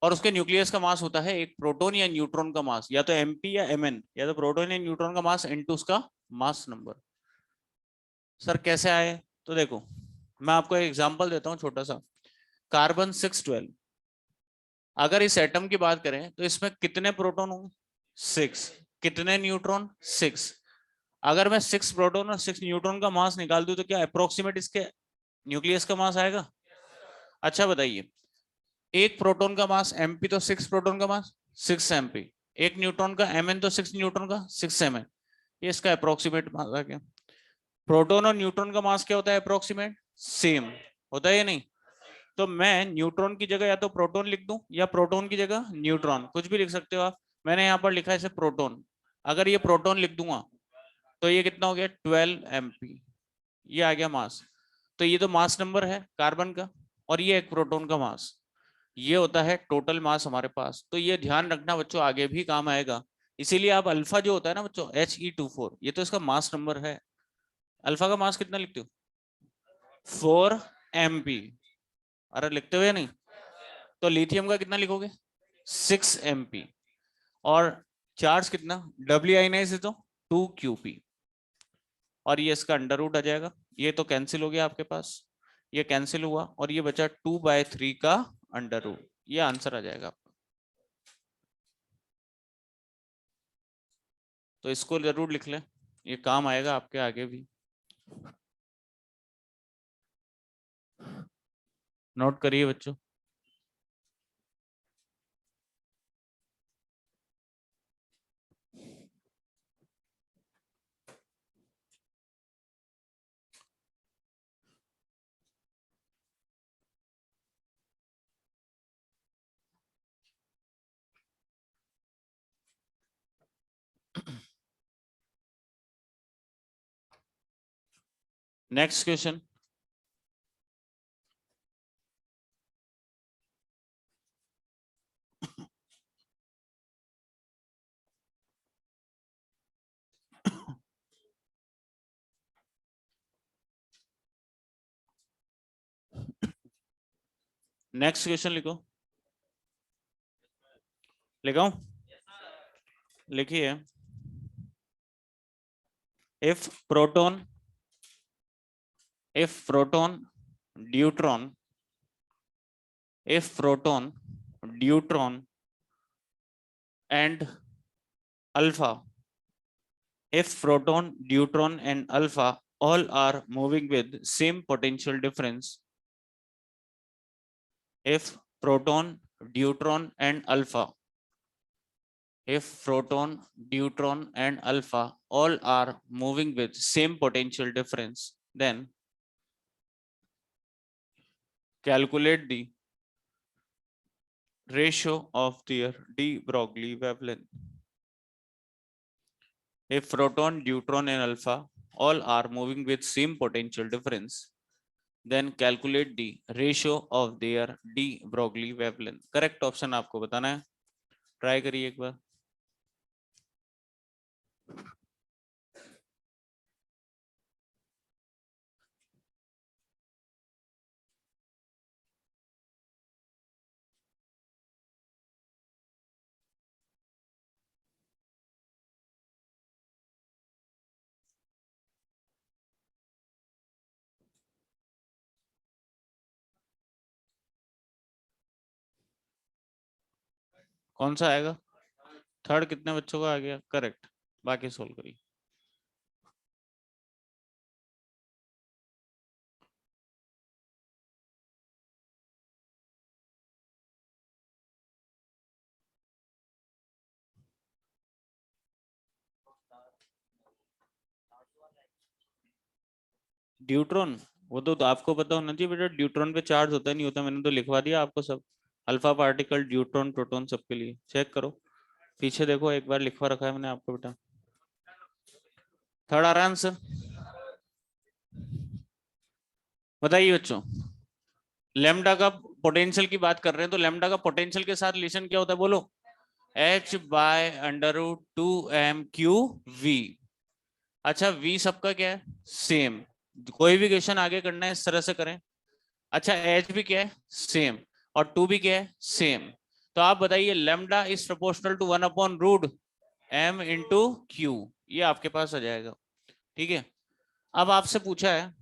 और उसके न्यूक्लियस का मास होता है एक प्रोटॉन या न्यूट्रॉन का मास, या तो mp या mn, या तो प्रोटॉन या न्यूट्रॉन का मास इनटू उसका मास नंबर। सर कैसे आए? तो देखो, मैं आपको एक एग्जांपल देता हूँ छोटा सा। कार्बन 612, अगर इस एटम की बात करें तो इसमें कितने प्रोटॉन होंगे? 6। कितने न्यूट्रॉन? 6। अगर मैं 6 प्रोटॉन और 6 न्यूट्रॉन का मास निकाल दूं तो क्या अप्रोक्सीमेट इसके न्यूक्लियस का मास आएगा? अच्छा बताइए, एक प्रोटॉन का मास mp, तो 6 प्रोटॉन का मास 6 mp। एक न्यूट्रॉन का mn, तो 6 न्यूट्रॉन का 6 mn। ये इसका अप्रोक्सीमेट मास आ गया। प्रोटॉन और न्यूट्रॉन का मास क्या होता है? अप्रोक्सीमेट सेम होता है या नहीं? तो मैं न्यूट्रॉन की जगह या तो प्रोटॉन लिख दूं, या प्रोटॉन की जगह न्यूट्रॉन, कुछ भी लिख सकते हो आप। मैंने यहाँ पर लिखा है इसे प्रोटॉन। अगर ये प्रोटॉन लिख दूंगा तो ये कितना हो गया? 12 mp। ये आ गया मास। तो ये तो मास नंबर है कार्बन का, और ये एक प्रोटॉन का मास। ये होता है टोटल मास हमारे पास। तो ये ध्यान रखना बच्चों, आगे भी काम आएगा। इसीलिए आप अल्फा जो होता है ना बच्चों, He24, ये तो इसका मास नंबर है। अल्फा का मास कितना लिखते हो? 4 mp। अरे लिखते हुए नहीं? तो लिथियम का कितना लिखोगे? 6 mp। और चार्ज कितना? डब्ल्यू आइनाइज है तो 2 qp। और ये इसका अंडर रूट आ जाएगा, ये तो कैंसिल हो गया आपके पास, ये कैंसिल हुआ, और ये बचा 2/3 का अंडर रूट। ये आंसर आ जाएगा आपका। तो इसको जरूर लिख लें, ये काम आएगा आपके आगे भी। नोट करिए बच्चों। Next question. नेक्स्ट क्वेश्चन लिखो। लिखाऊं? लिखिए, if proton, if proton, deuteron, if proton, deuteron and alpha, if proton, deuteron and alpha all are moving with same potential difference, if proton, deuteron and alpha, if proton, deuteron and alpha all are moving with same potential difference, then calculate the ratio of their de Broglie wavelength. If proton, deuteron and alpha all are moving with same potential difference, then calculate the ratio of their de Broglie wavelength. Correct option आपको बताना है, ट्राई करिए एक बार. कौन सा आएगा? थर्ड कितने बच्चों का आ गया? करेक्ट. बाकी सोल्व करिए. ड्यूट्रॉन, वो तो आपको पता होना चाहिए बेटा. ड्यूट्रॉन पे चार्ज होता नहीं होता, मैंने तो लिखवा दिया आपको सब. अल्फा पार्टिकल, ड्यूट्रॉन, प्रोटॉन सबके लिए चेक करो. पीछे देखो एक बार लिखवा रखा है मैंने आपको बेटा. Third are answer. बताइए बच्चों. लेमडा का पोटेंशियल की बात कर रहे हैं, तो लेमडा का पोटेंशियल के साथ रिलेशन क्या होता है बोलो? h by under root 2m/q_v. अच्छा, v सबका क्या है? सेम. कोई भी क्वेश्चन आगे करना है इस तरह से करें. अच्छा, h भी क्या है? सेम. और 2 भी क्या है? सेम. तो आप बताइए लेमडा इज प्रोपोर्शनल टू 1/रूट m इंटू क्यू. ये आपके पास आ जाएगा. ठीक है. अब आपसे पूछा है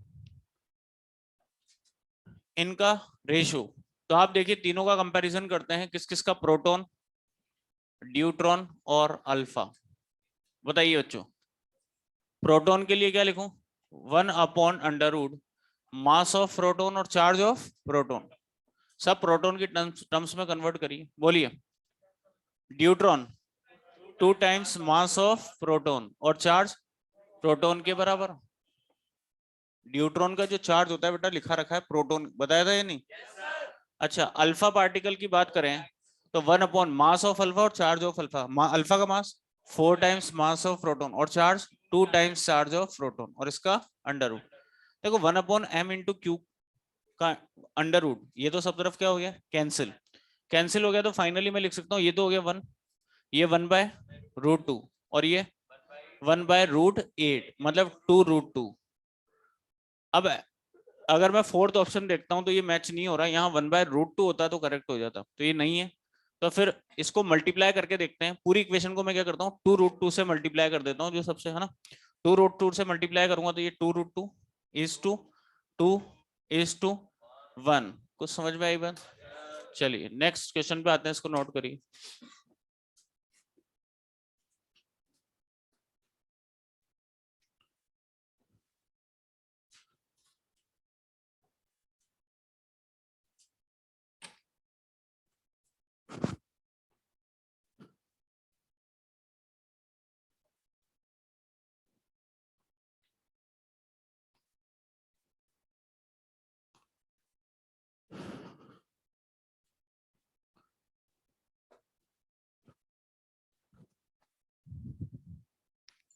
इनका रेशो, तो आप देखिए तीनों का कंपैरिजन करते हैं. किस किस का? प्रोटॉन, ड्यूट्रॉन और अल्फा. बताइए बच्चों. प्रोटॉन के लिए क्या लिखूं? 1/√, मास ऑफ प्रोटॉन और चार्ज ऑफ प्रोटॉन. सब प्रोटॉन की टर्म्स में कन्वर्ट करिए. बोलिए. Deuteron 2 times mass of proton और चार्ज प्रोटॉन के बराबर. ड्यूट्रॉन का जो चार्ज होता है बेटा लिखा रखा है प्रोटॉन, बताया था या नहीं? अच्छा, अल्फा पार्टिकल की बात करें तो 1/मास ऑफ अल्फा और चार्ज ऑफ अल्फा. अल्फा का मास 4 टाइम्स मास ऑफ प्रोटॉन और charge 2 times charge of proton, और इसका अंडर रूट. देखो 1/m इंटू क्यू का अंडर रूट, ये तो सब तरफ क्या हो गया? कैंसिल. कैंसिल हो गया तो फाइनली मैं लिख सकता हूँ ये तो हो गया 1, ये 1/√2 और ये 1/√8, मतलब 2√2. अब अगर मैं फोर्थ ऑप्शन देखता हूं तो ये मैच नहीं हो रहा. यहाँ 1/√2 होता तो करेक्ट हो जाता, तो ये नहीं है. तो फिर इसको मल्टीप्लाई करके देखते हैं. पूरी इक्वेशन को मैं क्या करता हूँ? 2√2 से मल्टीप्लाई कर देता हूँ, जो सबसे है ना. 2√2 से मल्टीप्लाई करूंगा तो ये 2√2 इज टू 2:1. कुछ समझ में आई बात? चलिए नेक्स्ट क्वेश्चन पे आते हैं, इसको नोट करिए.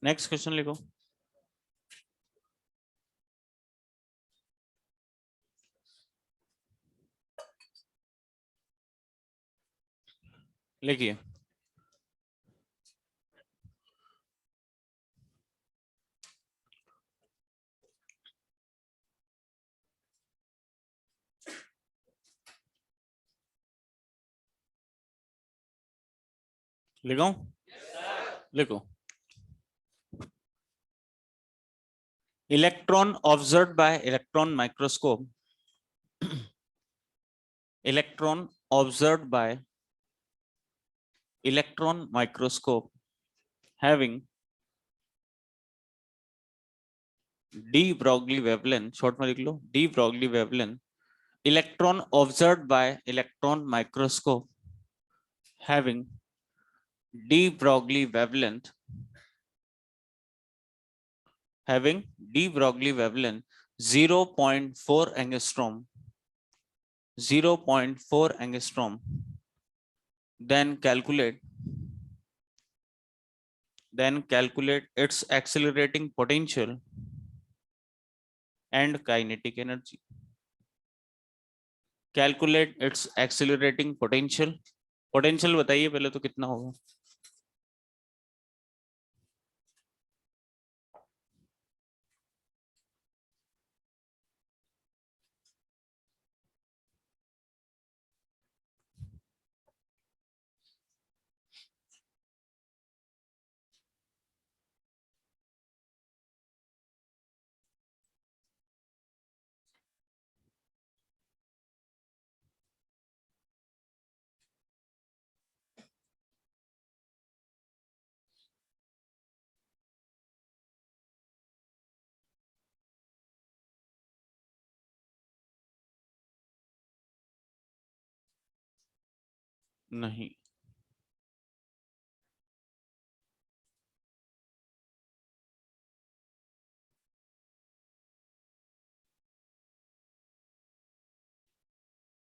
नेक्स्ट क्वेश्चन लिखो. लिखिए. लिखो. लिखो. Electron observed bye electron microscope. electron observed by electron microscope having de Broglie wavelength, short में लिख लो de Broglie wavelength. electron observed by electron microscope having de Broglie wavelength, having de Broglie wavelength 0.4 angstrom, 0.4 angstrom. Then calculate then calculate its accelerating potential and kinetic energy. Calculate its accelerating potential. Potential बताइए पहले तो कितना होगा? नहीं,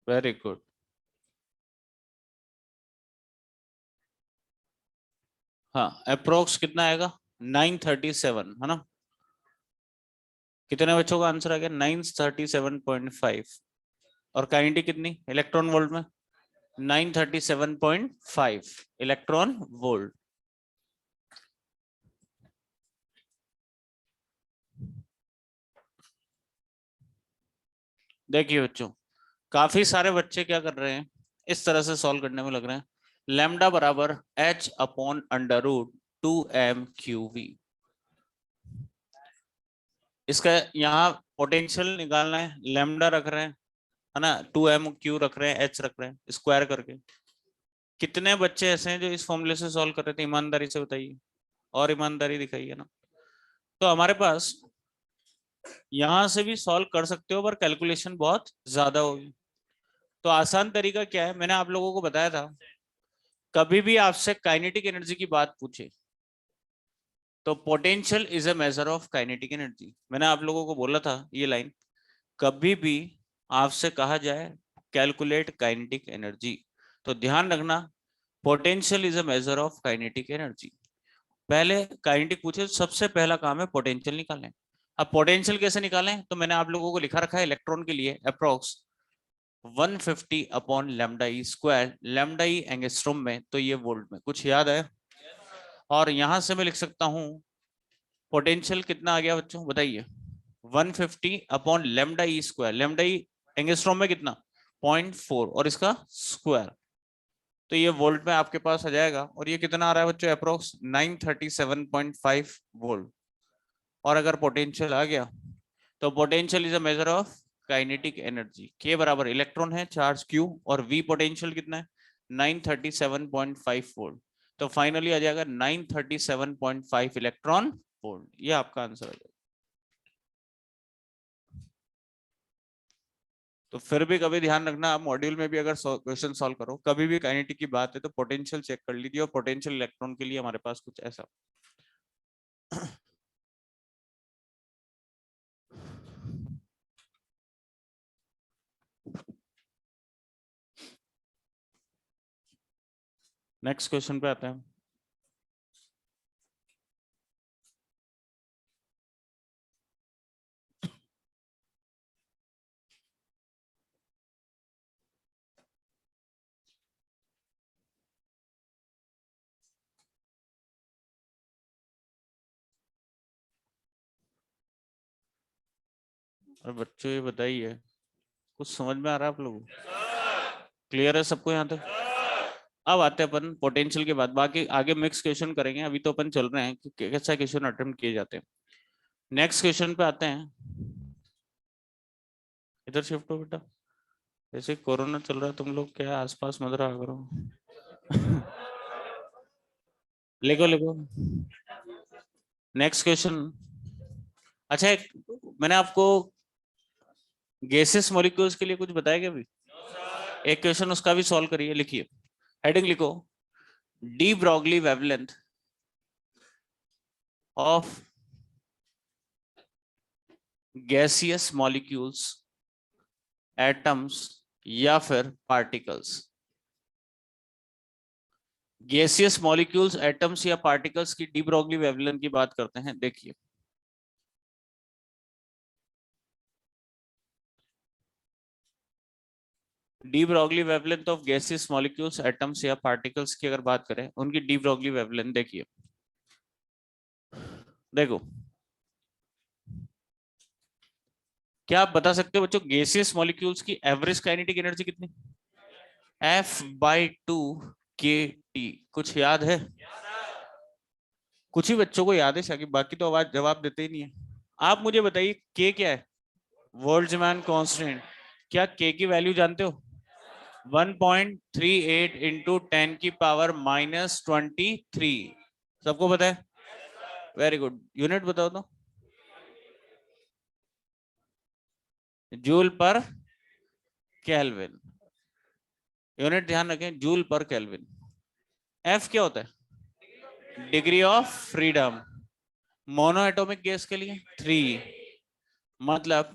वेरी गुड। हाँ, अप्रोक्स कितना आएगा? 937 है ना? कितने बच्चों का आंसर आ गया? 937.5। और काइनेटिक कितनी इलेक्ट्रॉन वोल्ट में? 937.5 इलेक्ट्रॉन वोल्ट। देखिए बच्चों, काफी सारे बच्चे क्या कर रहे हैं, इस तरह से सॉल्व करने में लग रहे हैं। लैम्डा बराबर h upon under root 2m/v। इसका यहाँ पोटेंशियल निकालना है, लैम्डा रख रहे हैं है ना, 2m/q रख रहे हैं, h रख रहे हैं, स्क्वायर करके। कितने बच्चे ऐसे हैं जो इस फॉर्मूले से सॉल्व कर रहे थे? ईमानदारी से बताइए, और ईमानदारी दिखाइए ना। तो हमारे पास यहां से भी सॉल्व कर सकते हो, पर कैलकुलेशन बहुत ज्यादा होगी। तो आसान तरीका क्या है, मैंने आप लोगों को बताया था, कभी भी आपसे काइनेटिक एनर्जी की बात पूछे तो potential is a measure of kinetic energy. मैंने आप लोगों को बोला था ये लाइन, कभी भी आपसे कहा जाए कैलकुलेट काइनेटिक एनर्जी, तो ध्यान रखना potential is a measure of kinetic energy. पहले काइनेटिक पूछे तो सबसे पहला काम है पोटेंशियल निकालें। अब पोटेंशियल कैसे निकालें, तो मैंने आप लोगों को लिखा रखा है इलेक्ट्रॉन के लिए approx 150 upon lambda E square, lambda ई एंगस्ट्रॉम में, तो ये वोल्ट में, कुछ याद है? और यहां से मैं लिख सकता हूं पोटेंशियल कितना आ गया बच्चों बताइए, 150 upon lambda E square, lambda ई एंगस्ट्रॉम में कितना 0.4 और इसका स्क्वायर, तो ये वोल्ट में आपके पास आ जाएगा। और ये कितना आ रहा है बच्चों? Approx 937.5 volt. और अगर पोटेंशियल आ गया तो potential is a measure of kinetic energy. के बराबर इलेक्ट्रॉन है, चार्ज क्यू, और वी पोटेंशियल कितना है 937.5 वोल्ट। तो फाइनली आ जाएगा 937.5 इलेक्ट्रॉन वोल्ट। ये आपका आंसर आ जाएगा। तो फिर भी कभी ध्यान रखना, आप मॉड्यूल में भी अगर क्वेश्चन सॉल्व करो, कभी भी काइनेटिक की बात है तो पोटेंशियल चेक कर लीजिए, और पोटेंशियल इलेक्ट्रॉन के लिए हमारे पास कुछ ऐसा। नेक्स्ट क्वेश्चन पे आते हैं। और बच्चों ये बताइए, कुछ समझ में आ रहा है आप लोगों को? क्लियर है सबको यहाँ तक? अब आते हैं अपन पोटेंशियल के बाद, बाकी आगे मिक्स क्वेश्चन करेंगे, अभी तो अपन चल रहे हैं कि कैसा क्वेश्चन अटेम्प्ट किए जाते हैं। नेक्स्ट क्वेश्चन पे आते हैं। इधर शिफ्ट हो बेटा, जैसे कोरोना चल रहा है, तुम लोग क्या आसपास मत रहा करो। लिखो लिखो नेक्स्ट क्वेश्चन। अच्छा, मैंने आपको गैसेस मॉलिक्यूल्स के लिए कुछ बताया क्या अभी? एक क्वेश्चन उसका भी सॉल्व करिए, लिखिए, हेडिंग लिखो, D Broglie wavelength of gaseous molecules, atoms या फिर पार्टिकल्स। गैसियस मॉलिक्यूल्स, एटम्स या पार्टिकल्स की डी ब्रोगली वेवलेंथ की बात करते हैं। देखिए D Broglie wavelength of gaseous molecules, atoms या पार्टिकल्स की अगर बात करें, उनकी डी ब्रोगली वेवलेंथ देखिए। देखो क्या आप बता सकते हो बच्चों गैसियस मॉलिक्यूल्स की एवरेज काइनेटिक एनर्जी कितनी? F/2 kT। कुछ याद है? कुछ ही बच्चों को याद है शायद, बाकी तो आवाज जवाब देते ही नहीं है। आप मुझे बताइए के क्या है? Boltzmann constant. क्या के की वैल्यू जानते हो? 1.38 इंटू 10⁻⁻23। सबको पता है? Very good. यूनिट बताओ तो। जूल पर केल्विन। यूनिट ध्यान रखें, जूल पर केल्विन। एफ क्या होता है? Degree of freedom. Mono atomic gas के लिए 3, मतलब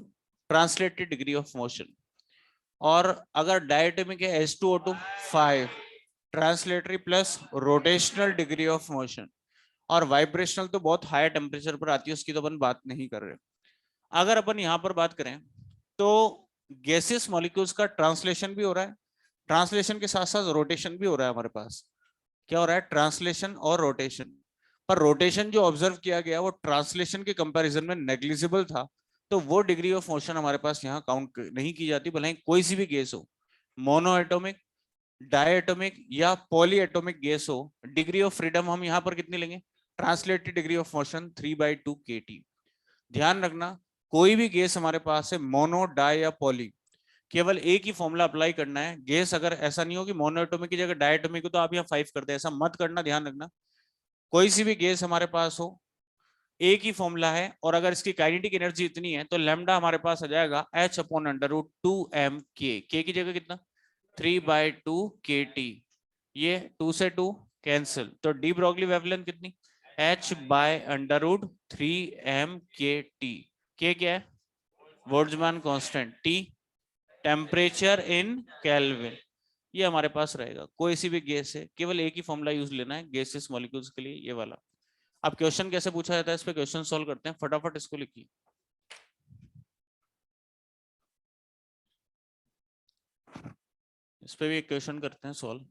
ट्रांसलेटेड डिग्री ऑफ मोशन। और अगर डायटोमिक है H2O2 5, translatory plus rotational degree of motion. और वाइब्रेशनल तो बहुत हाई टेम्परेचर पर आती है, उसकी तो अपन बात नहीं कर रहे। अगर अपन यहां पर बात करें तो गैसियस मॉलिक्यूल्स का ट्रांसलेशन भी हो रहा है, ट्रांसलेशन के साथ साथ रोटेशन भी हो रहा है हमारे पास। क्या हो रहा है? ट्रांसलेशन और रोटेशन। पर रोटेशन जो ऑब्जर्व किया गया वो ट्रांसलेशन के कंपैरिजन में नेग्लिजिबल था, तो वो डिग्री ऑफ मोशन हमारे पास यहाँ काउंट नहीं की जाती, भले ही कोई सी भी गैस हो, मोनो एटोमिक, डायटोमिक या पॉली एटोमिक गैस हो। डिग्री ऑफ फ्रीडम हम यहाँ पर कितनी लेंगे? Translated degree of motion 3/2 kT। ध्यान रखना, कोई भी गैस हमारे पास है, मोनो, डाई या पॉली, केवल एक ही फॉर्मूला अप्लाई करना है। गैस अगर ऐसा नहीं हो कि मोनोएटॉमिक की जगह डायटोमिक हो तो आप यहाँ 5 कर दे, ऐसा मत करना, ध्यान रखना। कोई सी भी गैस हमारे पास हो, एक ही फॉर्मूला है, और अगर इसकी काइनेटिक एनर्जी इतनी है तो लैम्डा हमारे पास आ जाएगा H/√2m k। के की जगह कितना? 3/2 kT। ये 2 से 2 कैंसिल, तो डी ब्रोगली वेवलेंथ कितनी? H/√3m k। के क्या है? Boltzmann constant. T temperature in kelvin. ये हमारे पास रहेगा। कोई सी भी गैस है, केवल एक ही फॉर्मूला यूज लेना है गैसेस मॉलिक्यूल्स के लिए, ये वाला। अब क्वेश्चन कैसे पूछा जाता है, इस पे क्वेश्चन सॉल्व करते हैं, फटाफट इसको लिखिए। इस पे भी एक क्वेश्चन करते हैं सॉल्व।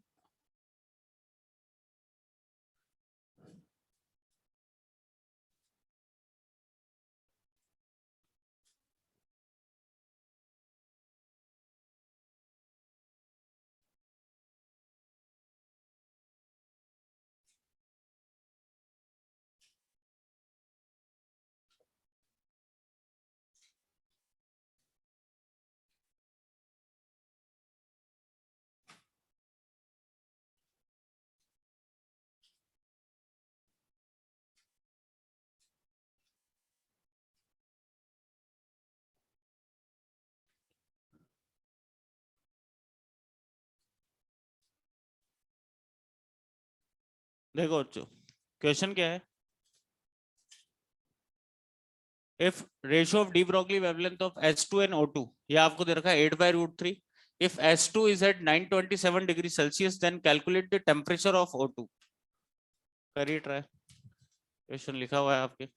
देखो बच्चों, क्वेश्चन क्या है? If ratio of de Broglie wavelength of H2 and O2, ये आपको दे रखा है 8/√3। If H2 is at 927 degree Celsius then calculate the temperature of O2। करिए ट्राई, क्वेश्चन लिखा हुआ है आपके।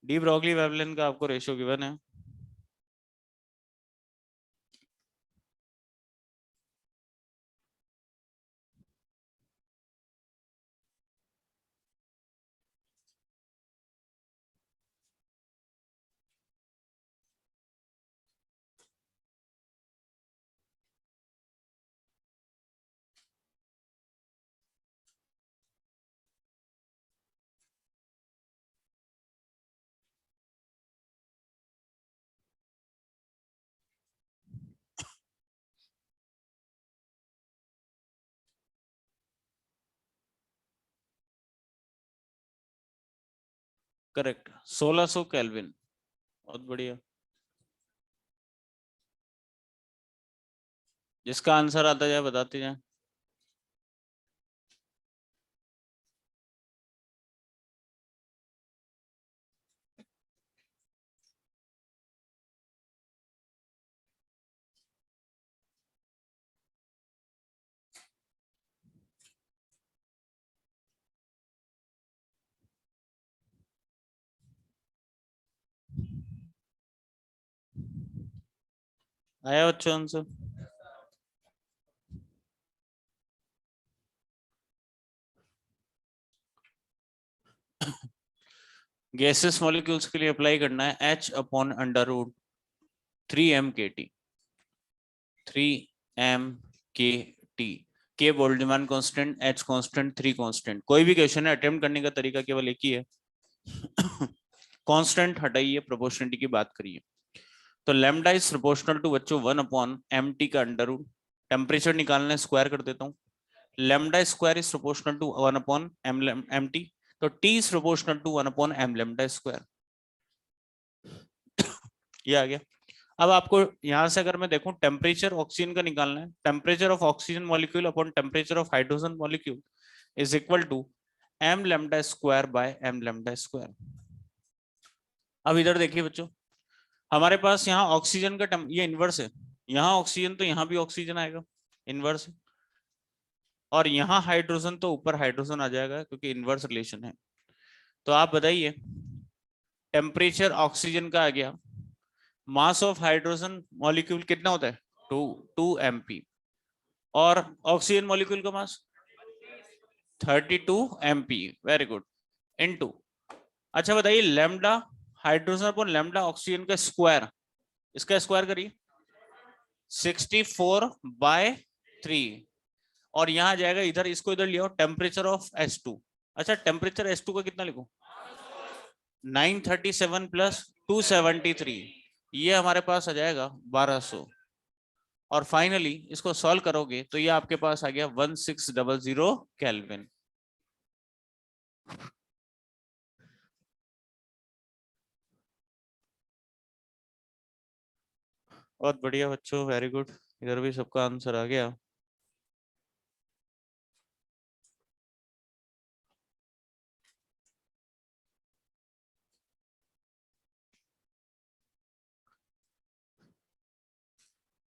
डी ब्रोगली वेवलेंथ का आपको रेशियो गिवन है। Correct, 1600 kelvin. बहुत बढ़िया। जिसका आंसर आता जाए बताते जाए। आया बच्चों आंसर? गैसेस मॉलिक्यूल्स के लिए अप्लाई करना है H upon under root 3m/kT। 3m/kT। के Boltzmann constant, H constant, 3 constant. कोई भी क्वेश्चन है अटेम्प्ट करने का तरीका केवल एक ही है, कांस्टेंट हटाइए, प्रोपोर्शनलिटी की बात करिए। तो लैम्डा इज प्रोपोर्शनल टू बच्चों 1 अपॉन mt का अंडर रूट। टेम्परेचर निकालना है, स्क्वायर कर देता हूँ। Lambda square is proportional to 1 upon mt, तो t is proportional to 1 upon m lambda square. ये आ गया। अब आपको यहां से अगर मैं देखूं टेम्परेचर ऑक्सीजन का निकालना है, temperature of oxygen molecule upon temperature of hydrogen molecule is equal to m lambda square by m lambda square. अब इधर देखिए बच्चों, हमारे पास यहाँ ऑक्सीजन का ये इनवर्स है, यहाँ ऑक्सीजन तो यहाँ भी ऑक्सीजन आएगा, इनवर्स है। और यहाँ हाइड्रोजन तो ऊपर हाइड्रोजन आ जाएगा क्योंकि इनवर्स रिलेशन है। तो आप बताइए, टेम्परेचर ऑक्सीजन का आ गया, मास ऑफ हाइड्रोजन मॉलिक्यूल कितना होता है 2 mp, और ऑक्सीजन मॉलिक्यूल का मास 32 mp। Very good. इनटू, अच्छा बताइए lambda hydrogen upon lambda oxygen का स्क्वायर, इसका स्क्वायर करिए 64/3, और यहां जाएगा इधर, इसको इधर लिया टेम्परेचर ऑफ H2। अच्छा टेम्परेचर H2 का कितना लिखो 937 प्लस 273, ये हमारे पास आ जाएगा 1200। और फाइनली इसको सॉल्व करोगे तो ये आपके पास आ गया 1600 केल्विन। बहुत बढ़िया बच्चों, वेरी गुड। इधर भी सबका आंसर आ गया।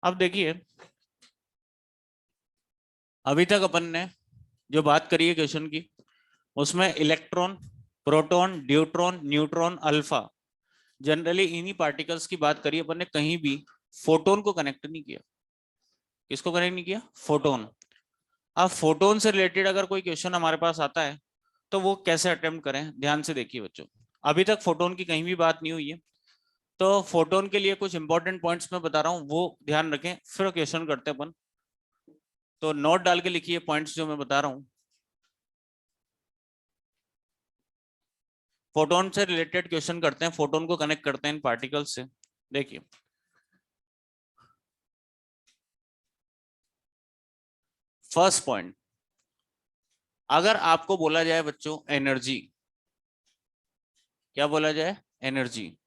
अब देखिए, अभी तक अपन ने जो बात करी है क्वेश्चन की, उसमें electron, proton, deuteron, neutron, alpha, generally इन्हीं पार्टिकल्स की बात करी अपन ने, कहीं भी फोटोन को कनेक्ट नहीं किया। किसको कनेक्ट नहीं किया? फोटोन। अब फोटोन से रिलेटेड अगर कोई क्वेश्चन हमारे पास आता है तो वो कैसे अटेम्प्ट करें, ध्यान से देखिए बच्चों। अभी तक फोटोन की कहीं भी बात नहीं हुई है, तो फोटोन के लिए कुछ इंपॉर्टेंट पॉइंट्स मैं बता रहा हूँ, वो ध्यान रखें, फिर क्वेश्चन करते हैं अपन। तो नोट डाल के लिखिए पॉइंट्स जो मैं बता रहा हूँ। फोटोन से रिलेटेड क्वेश्चन करते हैं, फोटोन को कनेक्ट करते हैं इन पार्टिकल से। देखिए, फर्स्ट पॉइंट, अगर आपको बोला जाए बच्चों एनर्जी, क्या बोला जाए? एनर्जी।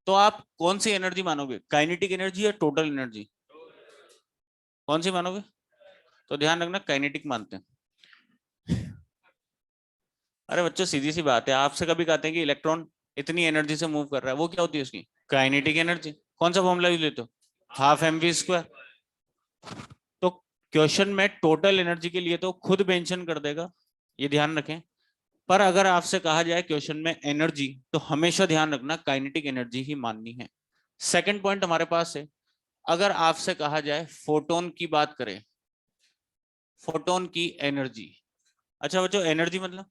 तो आप कौन सी एनर्जी मानोगे, काइनेटिक एनर्जी या टोटल एनर्जी? कौन सी मानोगे? तो ध्यान रखना काइनेटिक मानते हैं। अरे बच्चों सीधी सी बात है, आपसे कभी कहते हैं कि इलेक्ट्रॉन इतनी एनर्जी से मूव कर रहा है, वो क्या होती है उसकी? Kinetic energy. कौन सा फॉर्मूला यूज लेते हो? Half mv²। तो क्वेश्चन में टोटल एनर्जी के लिए तो खुद मेंशन कर देगा, ये ध्यान रखें। पर अगर आपसे कहा जाए क्वेश्चन में एनर्जी, तो हमेशा ध्यान रखना काइनेटिक एनर्जी ही माननी है। सेकंड पॉइंट हमारे पास है, अगर आपसे कहा जाए फोटोन की बात करें, फोटोन की एनर्जी। अच्छा बच्चों, एनर्जी मतलब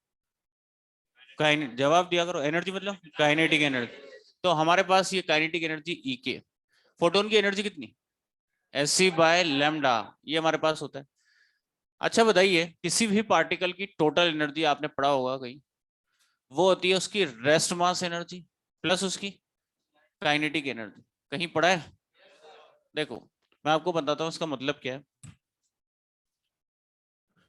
जवाब दिया करो, एनर्जी मतलब काइनेटिक एनर्जी। तो हमारे पास ये काइनेटिक एनर्जी ई के, फोटोन की एनर्जी कितनी? Sc/λ, ये हमारे पास होता है। अच्छा बताइए, किसी भी पार्टिकल की टोटल एनर्जी आपने पढ़ा होगा कहीं, वो होती है उसकी रेस्ट मास एनर्जी प्लस उसकी काइनेटिक एनर्जी। कहीं पढ़ा है? देखो मैं आपको बताता हूँ इसका मतलब क्या है।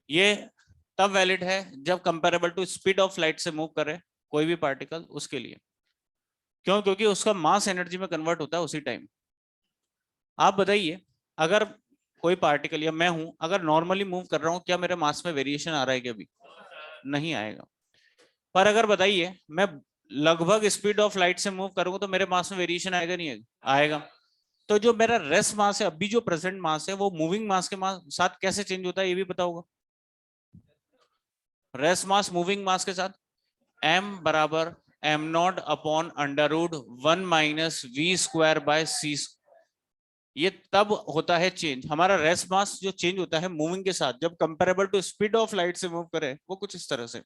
ये तब वैलिड है जब comparable to speed of light से मूव करे कोई भी पार्टिकल, उसके लिए। क्यों? क्योंकि उसका मास एनर्जी में कन्वर्ट होता है उसी टाइम। आप बताइए, अगर कोई पार्टिकल या मैं हूं, अगर नॉर्मली मूव कर रहा हूं, क्या मेरे मास में वेरिएशन आ रहा है? क्या भी नहीं आएगा। पर अगर बताइए मैं लगभग स्पीड ऑफ लाइट से मूव करूंगा तो मेरे मास में वेरिएशन आएगा नहीं आएगा? तो जो मेरा रेस्ट मास है, अभी जो प्रेजेंट मास है, वो मूविंग मास के साथ कैसे चेंज होता है, ये भी पता होगा। रेस्ट मास मूविंग मास के साथ m बराबर m not upon under root 1 minus V square by C. ये तब होता है चेंज, हमारा रेस्ट मास जो चेंज होता है मूविंग के साथ, जब comparable to speed of light से मूव करे, वो कुछ इस तरह से।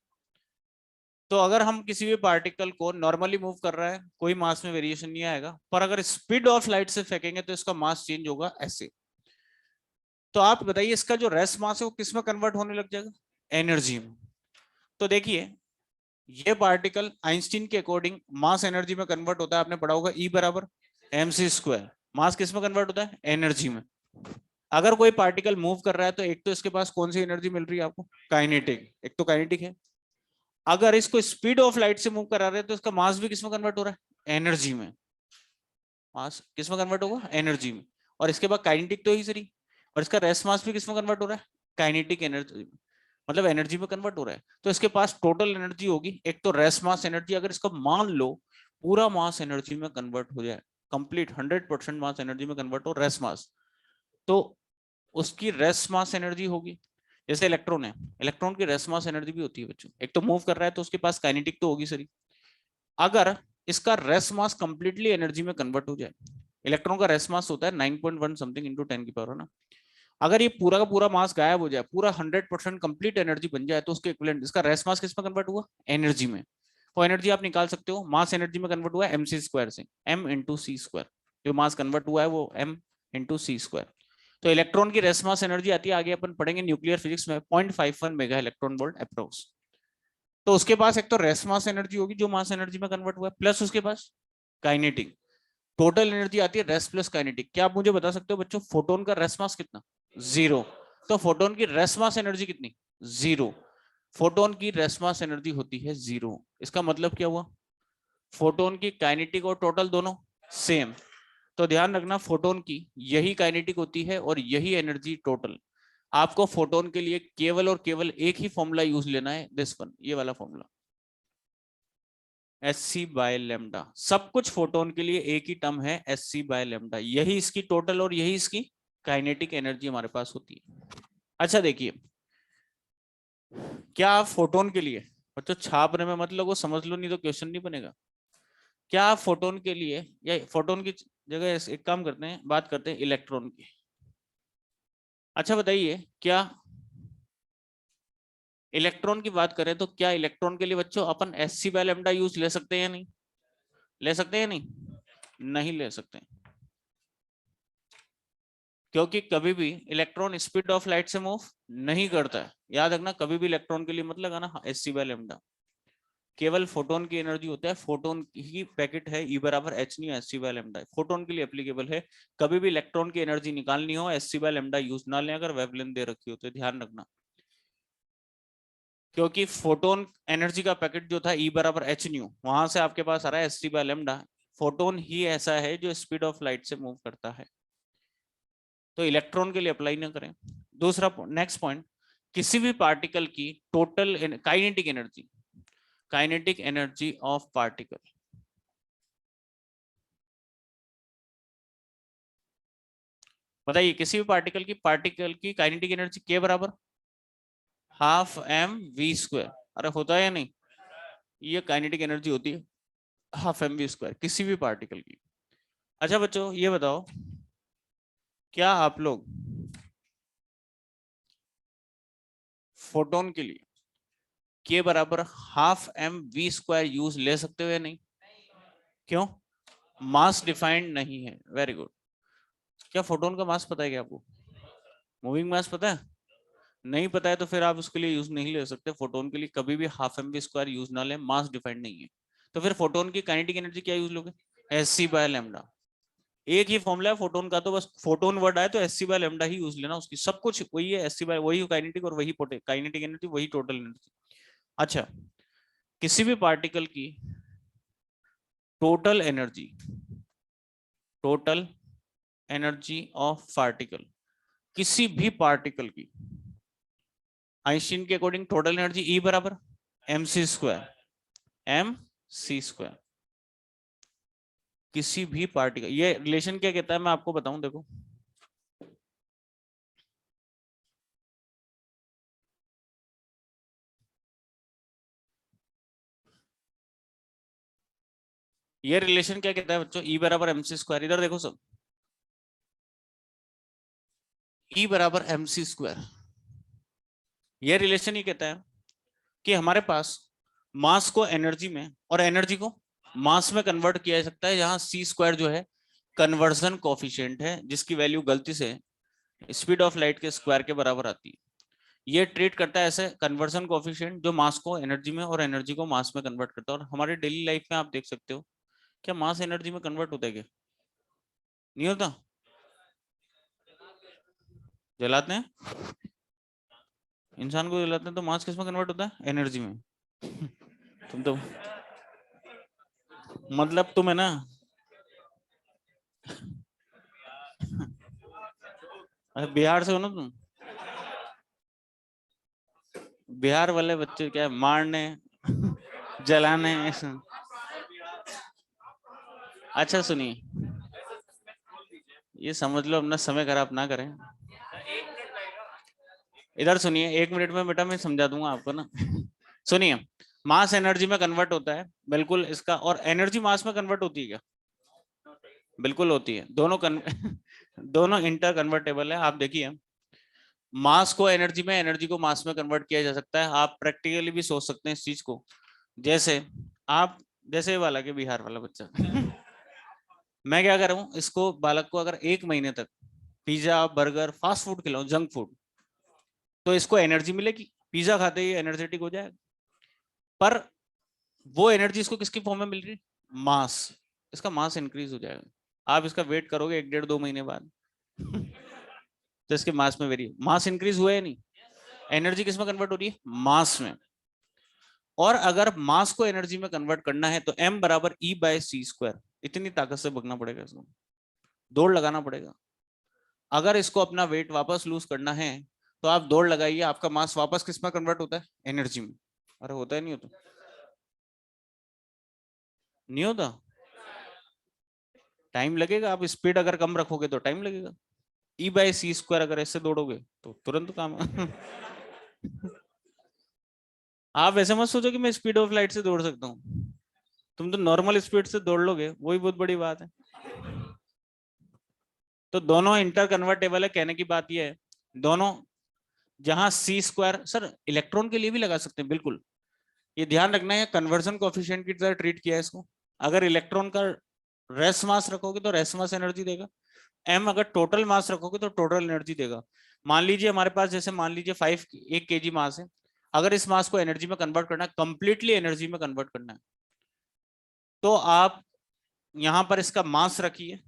तो अगर हम किसी भी पार्टिकल को नॉर्मली मूव कर रहा है, कोई मास में वेरिएशन नहीं आएगा, पर अगर स्पीड ऑफ लाइट से फेंकेंगे तो इसका मास चेंज होगा ऐसे। तो आप बताइए इसका जो रेस्ट मास है वो किस में कन्वर्ट होने लग जाएगा? एनर्जी में। तो देखिए ये पार्टिकल आइंस्टीन के अकॉर्डिंग मास एनर्जी में कन्वर्ट होता है, आपने पढ़ा होगा E बराबर mc²। मास किस में कन्वर्ट होता है? एनर्जी में। अगर कोई पार्टिकल मूव कर रहा है तो एक तो इसके पास कौन सी एनर्जी मिल रही है आपको? काइनेटिक, एक तो काइनेटिक है। अगर इसको स्पीड ऑफ लाइट से मूव करा रहे हैं तो इसका मास भी किसमें कन्वर्ट हो रहा है? एनर्जी में। मास किसमें कन्वर्ट होगा? एनर्जी में। और इसके बाद काइनेटिक तो ही सही, और इसका रेस्ट मास भी किसमें कन्वर्ट हो रहा है? काइनेटिक एनर्जी में, मतलब एनर्जी में कन्वर्ट हो रहा है। तो इसके पास टोटल एनर्जी होगी, एक तो रेस्ट मास एनर्जी, अगर इसका मान लो पूरा मास एनर्जी में कन्वर्ट हो जाए, कंप्लीट 100% मास एनर्जी में कन्वर्ट हो रेस्ट मास, तो उसकी रेस्ट मास एनर्जी होगी। जैसे इलेक्ट्रॉन है, इलेक्ट्रॉन की रेस्ट मास एनर्जी भी होती है बच्चों, एक तो मूव कर रहा है तो उसके पास काइनेटिक तो होगी सही। अगर इसका रेस्ट मास कंप्लीटली एनर्जी में कन्वर्ट हो जाए, इलेक्ट्रॉन का रेस्ट मास होता है 9.1 समथिंग इंटू 10 की पावर, है ना। अगर ये पूरा का पूरा मास गायब हो जाए, पूरा 100% कंप्लीट एनर्जी बन जाए, तो उसके इक्विवेलेंट इसका रेस्ट मास किस में कन्वर्ट हुआ? एनर्जी में। वो एनर्जी आप निकाल सकते हो, मास एनर्जी में कन्वर्ट हुआ है mc² से, m इंटू सी स्क्वायर। जो मास कन्वर्ट हुआ है वो m इंटू सी स्क्वायर। तो इलेक्ट्रॉन की रेस्ट मास एनर्जी आती है, आगे अपन पढ़ेंगे न्यूक्लियर फिजिक्स में, 0.51 मेगा इलेक्ट्रॉन वोल्ट अप्रोक्स। तो उसके पास एक तो रेस्ट मास एनर्जी होगी जो मास एनर्जी में कन्वर्ट हुआ है, प्लस उसके पास काइनेटिक। टोटल एनर्जी आती है रेस्ट प्लस काइनेटिक। क्या आप मुझे बता सकते हो बच्चों फोटोन का रेस्ट मास कितना? 0। तो फोटोन की रेस्ट मास एनर्जी कितनी? 0। फोटोन की रेस्ट मास एनर्जी होती है 0। इसका मतलब क्या हुआ? फोटोन की काइनेटिक और टोटल दोनों सेम। तो ध्यान रखना फोटोन की यही काइनेटिक होती है और यही एनर्जी टोटल। आपको फोटोन के लिए केवल और केवल एक ही फॉर्मूला यूज लेना है, दिस वन, ये वाला फॉर्मूला, Sc/λ। सब कुछ फोटोन के लिए एक ही टर्म है, Sc/λ। यही इसकी टोटल और यही इसकी काइनेटिक एनर्जी हमारे पास होती है। अच्छा देखिए, क्या आप फोटोन के लिए, बच्चों छापने में मत लगो, समझ लो नहीं तो क्वेश्चन नहीं बनेगा। क्या आप फोटोन के लिए, या फोटोन की जगह एक काम करते हैं, बात करते हैं इलेक्ट्रॉन की। अच्छा बताइए, क्या इलेक्ट्रॉन की बात करें तो क्या इलेक्ट्रॉन के लिए बच्चों अपन Sc/λ यूज ले सकते हैं या नहीं? ले सकते हैं या नहीं? नहीं ले सकते, क्योंकि कभी भी इलेक्ट्रॉन स्पीड ऑफ लाइट से मूव नहीं करता है। याद रखना, कभी भी इलेक्ट्रॉन के लिए मत लगाना Sc/λ। केवल फोटोन की एनर्जी होता है, फोटोन ही पैकेट है, E बराबर h नहीं Sc/λ, फोटोन के लिए एप्लीकेबल है। कभी भी इलेक्ट्रॉन की एनर्जी निकालनी हो Sc/λ यूज ना लें, अगर वेवलेंथ दे रखी हो तो ध्यान रखना। क्योंकि फोटोन एनर्जी का पैकेट जो था E बराबर h न्यू, वहां से आपके पास आ रहा है Sc/λ। फोटोन ही ऐसा है जो स्पीड ऑफ लाइट से मूव करता है, तो इलेक्ट्रॉन के लिए अप्लाई ना करें। दूसरा नेक्स्ट पॉइंट, किसी भी पार्टिकल की total kinetic energy, kinetic energy of particle, बताइए किसी भी पार्टिकल की काइनेटिक एनर्जी के बराबर हाफ mv²। अरे होता है या नहीं? ये काइनेटिक एनर्जी होती है हाफ mv² किसी भी पार्टिकल की। अच्छा बच्चों ये बताओ, क्या आप लोग फोटोन के लिए के बराबर हाफ mv² यूज ले सकते हो या नहीं? क्यों? मास डिफाइंड नहीं है। Very good. क्या फोटोन का मास पता है क्या आपको? मूविंग मास पता है? नहीं पता है तो फिर आप उसके लिए यूज नहीं ले सकते। फोटोन के लिए कभी भी हाफ mv² यूज ना लें, मास डिफाइंड नहीं है। तो फिर फोटोन की काइनेटिक एनर्जी क्या यूज लोगे? Sc/λ। एक ही फॉर्मूला है फोटोन का, तो बस फोटोन वर्ड आए तो Sc/λ ही यूज लेना, उसकी सब कुछ वही है, वही काइनेटिक और वही काइनेटिक एनर्जी, वही टोटल एनर्जी। अच्छा, किसी भी पार्टिकल की total energy, total energy of particle, किसी भी पार्टिकल की आइंस्टीन के अकॉर्डिंग टोटल एनर्जी E बराबर mc², mc²। किसी भी पार्टिकल, ये रिलेशन क्या कहता है मैं आपको बताऊं, देखो ये रिलेशन क्या कहता है बच्चों, ई बराबर एम सी स्क्वायर, इधर देखो सब, ई बराबर एम सी स्क्वायर। ये रिलेशन ये कहता है कि हमारे पास मास को एनर्जी में और एनर्जी को मास में कन्वर्ट किया जा सकता है, जहां सी स्क्वायर जो है कन्वर्जन कोफिशिएंट है, जिसकी वैल्यू गलती से स्पीड ऑफ लाइट के स्क्वायर के बराबर आती है। ये ट्रीट करता है ऐसे कन्वर्जन कोफिशिएंट जो मास को एनर्जी में और एनर्जी को मास में कन्वर्ट करता है। और हमारे डेली लाइफ में आप देख सकते हो, क्या मास एनर्जी में कन्वर्ट होता है क्या? नहीं होता। जलाते हैं, इंसान को जलाते हैं तो मास किस में कन्वर्ट होता है? एनर्जी में। तुम तो मतलब तुम है ना, बिहार से हो ना तुम? बिहार वाले बच्चे क्या मारने जलाने ऐसा। अच्छा सुनिए, ये समझ लो अपना समय खराब ना करें। इधर सुनिए, 1 मिनट में बेटा मैं समझा दूंगा आपको ना। सुनिए, मास एनर्जी में कन्वर्ट होता है बिल्कुल इसका, और एनर्जी मास में कन्वर्ट होती है क्या? बिल्कुल होती है, दोनों दोनों इंटर कन्वर्टेबल है। आप देखिए, मास को एनर्जी में, एनर्जी को मास में कन्वर्ट किया जा सकता है। आप प्रैक्टिकली भी सोच सकते हैं इस चीज को। जैसे आप, जैसे वाला के बिहार वाला बच्चा मैं क्या कर रहा हूँ, इसको बालक को अगर 1 महीने तक पिज्जा बर्गर फास्ट फूड खिलाऊं, जंक फूड, तो इसको एनर्जी मिलेगी, पिज्जा खाते ही एनर्जेटिक हो जाएगा। पर वो एनर्जी इसको किसकी फॉर्म में मिल रही है? मास। इसका मास इंक्रीज हो जाएगा। आप इसका वेट करोगे 1 डेढ़ 2 महीने बाद तो इसके मास में वेरी, मास इंक्रीज हुआ है नहीं, एनर्जी किस में कन्वर्ट हो रही है? मास में। और अगर मास को एनर्जी में कन्वर्ट करना है तो m बराबर E बाय सी स्क्वायर, इतनी ताकत से भगना पड़ेगा इसको, दौड़ लगाना पड़ेगा। अगर इसको अपना वेट वापस लूज करना है तो आप दौड़ लगाइए, आपका मास वापस किस में कन्वर्ट होता है? एनर्जी में। अरे होता है नहीं होता? नहीं होता। टाइम लगेगा, आप स्पीड अगर कम रखोगे तो टाइम लगेगा। ई बाई सी स्क्वायर अगर ऐसे दौड़ोगे तो तुरंत काम है। आप ऐसे मत सोचो कि मैं स्पीड ऑफ लाइट से दौड़ सकता हूँ, तुम तो नॉर्मल स्पीड से दौड़ लोगे, वही बहुत बड़ी बात है। तो दोनों इंटर कन्वर्टेबल है, कहने की बात यह है दोनों, जहां सी स्क्वायर सर इलेक्ट्रॉन के लिए भी लगा सकते हैं बिल्कुल, ये ध्यान रखना है, कन्वर्जन कोफिशिएंट की तरह ट्रीट किया है इसको। अगर इलेक्ट्रॉन का रेस्ट मास रखोगे तो रेस्ट मास एनर्जी देगा, एम अगर टोटल मास रखोगे तो टोटल एनर्जी देगा। मान लीजिए हमारे पास, जैसे मान लीजिए 1 kg मास है, अगर इस मास को एनर्जी में कन्वर्ट करना है, कंप्लीटली एनर्जी में कन्वर्ट करना है, तो आप यहां पर इसका मास रखिए,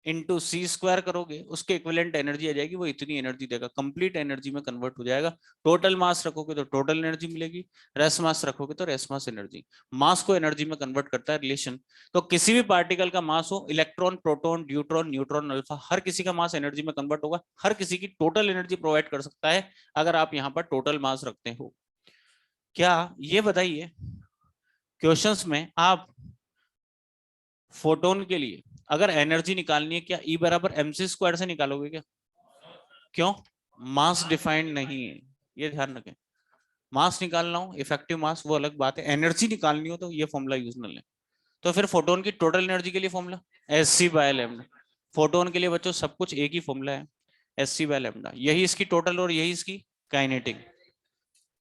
इंटू सी स्क्वायर करोगे, उसके इक्विवेलेंट एनर्जी आ जाएगी, वो इतनी एनर्जी देगा, कंप्लीट एनर्जी में कन्वर्ट हो जाएगा। टोटल मास रखोगे तो टोटल एनर्जी मिलेगी, रेस्ट मास रखोगे तो रेस्ट मास एनर्जी। मास को एनर्जी में कन्वर्ट करता है रिलेशन। तो किसी भी पार्टिकल का मास हो, electron proton neutron neutron alpha, हर किसी का मास एनर्जी में कन्वर्ट होगा, हर किसी की टोटल एनर्जी प्रोवाइड कर सकता है अगर आप यहाँ पर टोटल मास रखते हो। क्या ये बताइए, क्वेश्चंस में आप फोटोन के लिए अगर एनर्जी निकालनी है, क्या ई बराबर एम सी स्क्वायर से निकालोगे क्या? क्यों? मास डिफाइंड नहीं है, ये ध्यान रखें। मास निकालना हो, इफेक्टिव मास, वो अलग बात है, एनर्जी निकालनी हो तो ये फॉर्मूला यूज न लें। तो फिर फोटोन की टोटल एनर्जी के लिए formula S C by lambda. Photon के लिए बच्चों सब कुछ एक ही फॉर्मूला है, एस सी बाय लेमडा, यही इसकी टोटल और यही इसकी काइनेटिक।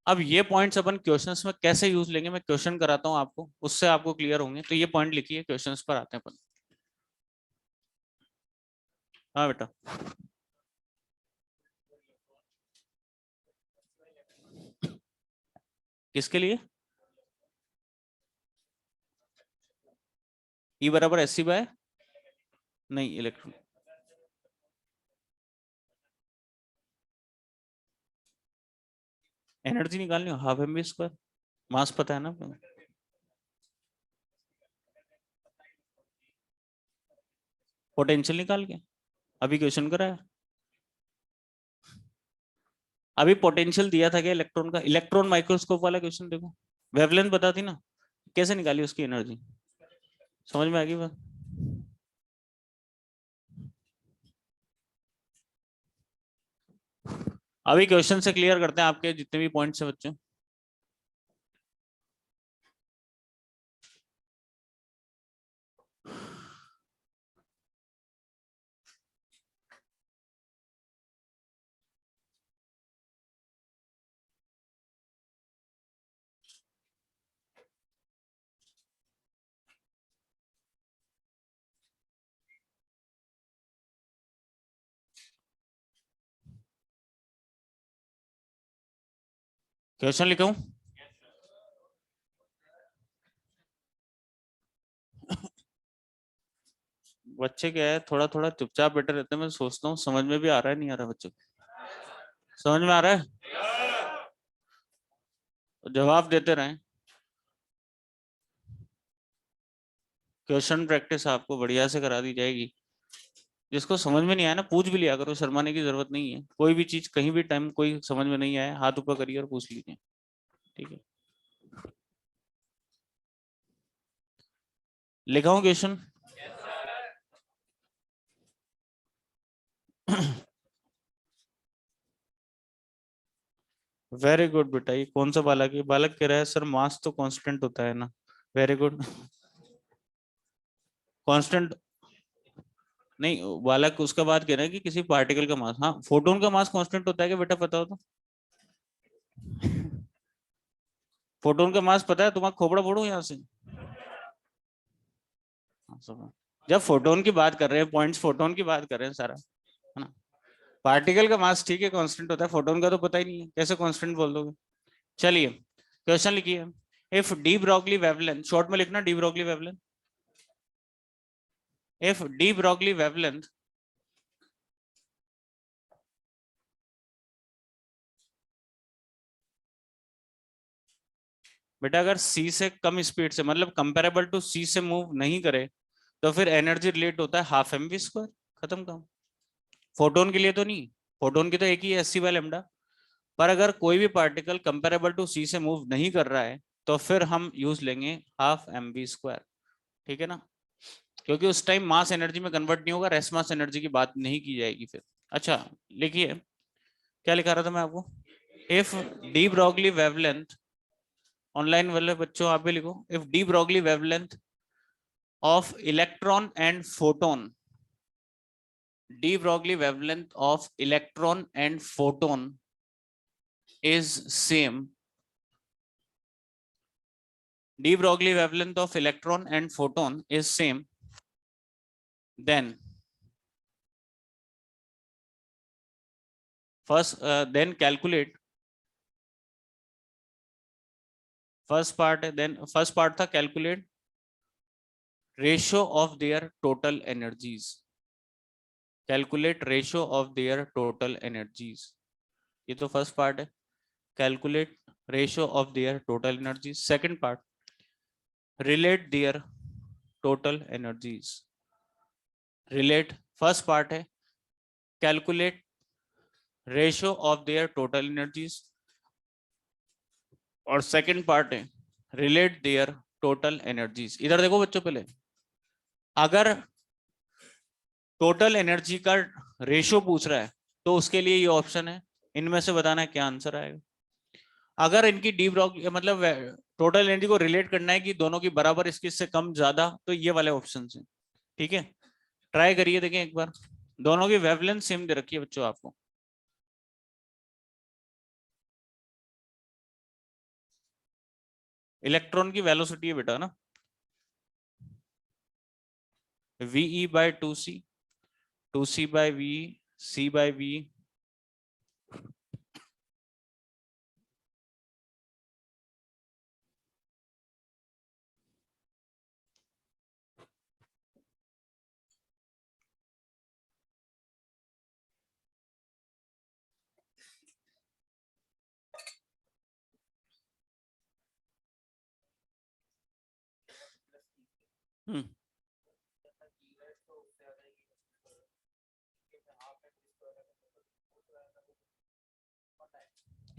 अब ये पॉइंट्स अपन क्वेश्चंस में कैसे यूज लेंगे, मैं क्वेश्चन कराता हूँ आपको, उससे आपको क्लियर होंगे। तो ये पॉइंट लिखिए, क्वेश्चंस पर आते हैं अपन। हाँ बेटा। किसके लिए? ई बराबर एस सी बाय, नहीं इलेक्ट्रॉन, एनर्जी निकालनी हो हाफ एम बी स्क्वायर, मास पता है ना आपको? पोटेंशियल निकाल के अभी क्वेश्चन कराया, अभी पोटेंशियल दिया था क्या इलेक्ट्रॉन का, इलेक्ट्रॉन माइक्रोस्कोप वाला क्वेश्चन देखो, वेवलेंथ बता थी ना, कैसे निकाली उसकी एनर्जी, समझ में आ गई बात? अभी क्वेश्चन से क्लियर करते हैं आपके जितने भी पॉइंट्स है बच्चों। क्वेश्चन लिखा हूं? बच्चे क्या है, थोड़ा थोड़ा चुपचाप बैठे रहते हैं, मैं सोचता हूँ समझ में भी आ रहा है नहीं आ रहा बच्चों को? समझ में आ रहा है? तो जवाब देते रहें। क्वेश्चन प्रैक्टिस आपको बढ़िया से करा दी जाएगी। जिसको समझ में नहीं आया ना, पूछ भी लिया करो, शर्माने की जरूरत नहीं है। कोई भी चीज कहीं भी टाइम कोई समझ में नहीं आया, हाथ ऊपर करिए और पूछ लीजिए, ठीक है? लिखा हूं क्वेश्चन? वेरी गुड बेटा। ये कौन सा बालक है? बालक कह रहा है सर मास तो कांस्टेंट होता है ना। Very good. कांस्टेंट नहीं, बालक उसका बात कह रहा है कि किसी पार्टिकल का मास, हाँ फोटोन का मास कांस्टेंट होता है क्या बेटा, पता हो तो? फोटोन का मास पता है? तुम्हारा खोपड़ा फोड़ो यहाँ से। हाँ, जब फोटोन की बात कर रहे हैं, पॉइंट्स फोटोन की बात कर रहे हैं सारा, है ना? पार्टिकल का मास ठीक है कांस्टेंट होता है, फोटोन का तो पता ही नहीं है, कैसे कांस्टेंट बोल दोगे? चलिए क्वेश्चन लिखिए। If D Broglie wavelength, short में लिखना D Broglie wavelength. If D Broglie wavelength बेटा अगर सी से कम स्पीड से, मतलब कंपेरेबल टू सी से मूव नहीं करे, तो फिर एनर्जी रिलेट होता है हाफ एम वी स्क्वायर। खत्म काम। फोटोन के लिए तो नहीं, फोटोन की तो एक ही है एस सी बाय लेमडा। पर अगर कोई भी पार्टिकल कंपेरेबल टू सी से मूव नहीं कर रहा है, तो फिर हम यूज लेंगे हाफ एम वी स्क्वायर, ठीक है ना? क्योंकि उस टाइम मास एनर्जी में कन्वर्ट नहीं होगा, रेस्ट मास एनर्जी की बात नहीं की जाएगी फिर। अच्छा लिखिए, क्या लिखा रहा था मैं आपको? If D Broglie wavelength, online वाले बच्चों आप भी लिखो, if D Broglie wavelength of electron and photon, de Broglie wavelength of electron and photon is same, de Broglie wavelength of electron and photon is same, then then calculate, first part था calculate ratio of their total energies, calculate ratio of their total energies, ये तो फर्स्ट पार्ट है, calculate ratio of their total energies. Second part, relate their total energies, relate, first part है calculate ratio of their total energies, और सेकंड पार्ट है रिलेट देयर टोटल एनर्जीज। इधर देखो बच्चों, पहले अगर टोटल एनर्जी का रेशियो पूछ रहा है तो उसके लिए ये ऑप्शन है, इनमें से बताना है क्या आंसर आएगा। अगर इनकी डी ब्रॉग मतलब टोटल एनर्जी को रिलेट करना है कि दोनों की बराबर, इसकी से कम ज्यादा, तो ये वाले ऑप्शन है, ठीक है? ट्राई करिए, देखें एक बार। दोनों की वेवलेंथ सेम दे रखी है बच्चों आपको। इलेक्ट्रॉन की वेलोसिटी है बेटा ना, V by two C by V, C by V.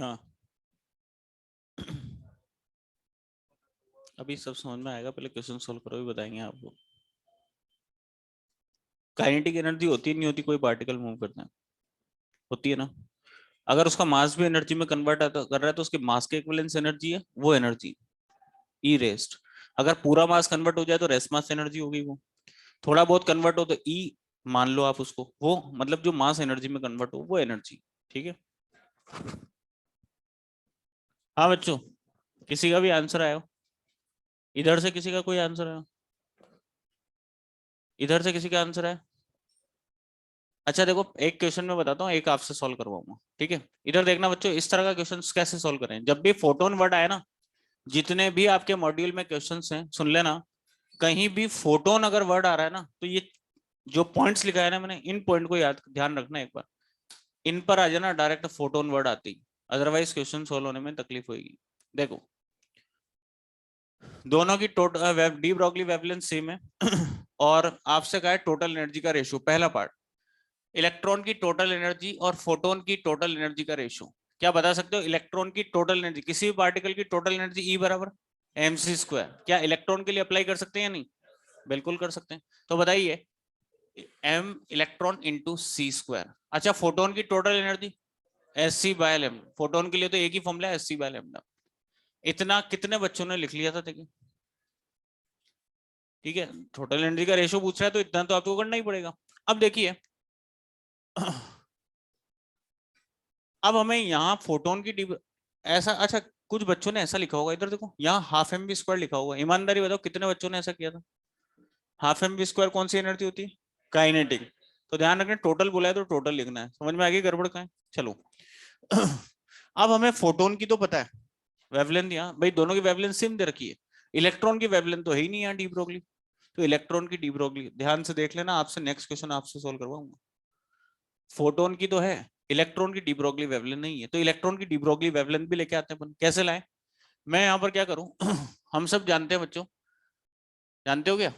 हाँ अभी सब समझ में आएगा, पहले क्वेश्चन सोल्व करो, भी बताएंगे आपको। काइनेटिक एनर्जी होती है नहीं होती, कोई पार्टिकल मूव करता है, होती है ना? अगर उसका मास भी एनर्जी में कन्वर्ट कर रहा है तो उसके मास के इक्विवेलेंस एनर्जी है वो एनर्जी, ई रेस्ट। अगर पूरा मास कन्वर्ट हो जाए तो रेस्ट मास एनर्जी होगी वो। थोड़ा बहुत कन्वर्ट हो तो ई मान लो आप उसको, वो मतलब जो मास एनर्जी में कन्वर्ट हो वो एनर्जी, ठीक है? हाँ बच्चों, किसी का भी आंसर आया हो? इधर से किसी का कोई आंसर आया? इधर से किसी का आंसर आया? अच्छा देखो, एक क्वेश्चन मैं बताता हूँ, एक आपसे सॉल्व करवाऊंगा, ठीक है। इधर देखना बच्चों, इस तरह का क्वेश्चन कैसे सॉल्व करें। जब भी फोटोन वर्ड आए ना, जितने भी आपके मॉड्यूल में क्वेश्चंस हैं, सुन लेना, कहीं भी फोटोन अगर वर्ड आ रहा है ना, तो ये जो पॉइंट्स लिखा है ना मैंने, इन पॉइंट को याद ध्यान रखना एक बार। इन पर आ जाना, डायरेक्ट फोटोन वर्ड आती, अदरवाइज क्वेश्चन सोल्व होने में तकलीफ होगी। देखो, दोनों की total de Broglie wavelengths same है और आपसे कहा है टोटल एनर्जी का रेशियो। पहला पार्ट, इलेक्ट्रॉन की टोटल एनर्जी और फोटोन की टोटल एनर्जी का रेशियो। क्या बता सकते हो? इलेक्ट्रॉन की टोटल एनर्जी, किसी भी पार्टिकल की टोटल एनर्जी ई बराबर mc²। क्या इलेक्ट्रॉन के लिए अप्लाई कर सकते हैं या नहीं? बिल्कुल कर सकते हैं। तो बताइए, m इलेक्ट्रॉन इंटू c²। अच्छा, फोटोन की टोटल एनर्जी sc/λ। फोटोन के लिए तो एक ही फॉर्मूला है, sc/λ। इतना कितने बच्चों ने लिख लिया था? देखिए, ठीक है, टोटल एनर्जी का रेशियो पूछ रहा है तो इतना तो आपको करना ही पड़ेगा। अब देखिए, अब हमें यहाँ फोटोन की ऐसा, अच्छा कुछ बच्चों ने ऐसा लिखा होगा, इधर देखो, यहाँ हाफ mv² लिखा होगा। ईमानदारी बताओ, कितने बच्चों ने ऐसा किया था? हाफ mv² कौन सी एनर्जी होती है? काइनेटिक। तो ध्यान रखना, टोटल बोला है तो टोटल लिखना है। समझ में आ गई गड़बड़ का है? चलो अब हमें फोटोन की तो पता है, वेवलेंथ यहाँ भाई दोनों की वेवलेंथ सेम दे रखी है। इलेक्ट्रॉन की वेवलेंथ तो है ही नहीं यहाँ डी ब्रोगली, तो इलेक्ट्रॉन की डी ब्रोगली ध्यान से देख लेना, आपसे नेक्स्ट क्वेश्चन आपसे सोल्व करवाऊंगा। फोटोन की तो है, इलेक्ट्रॉन की डी ब्रोगली वेवलेंथ नहीं है, तो इलेक्ट्रॉन की डी ब्रोगली वेवलेंथ भी लेके आते हैं अपन। कैसे लाए? मैं यहाँ पर क्या करूं हम सब जानते हैं बच्चों, जानते हो क्या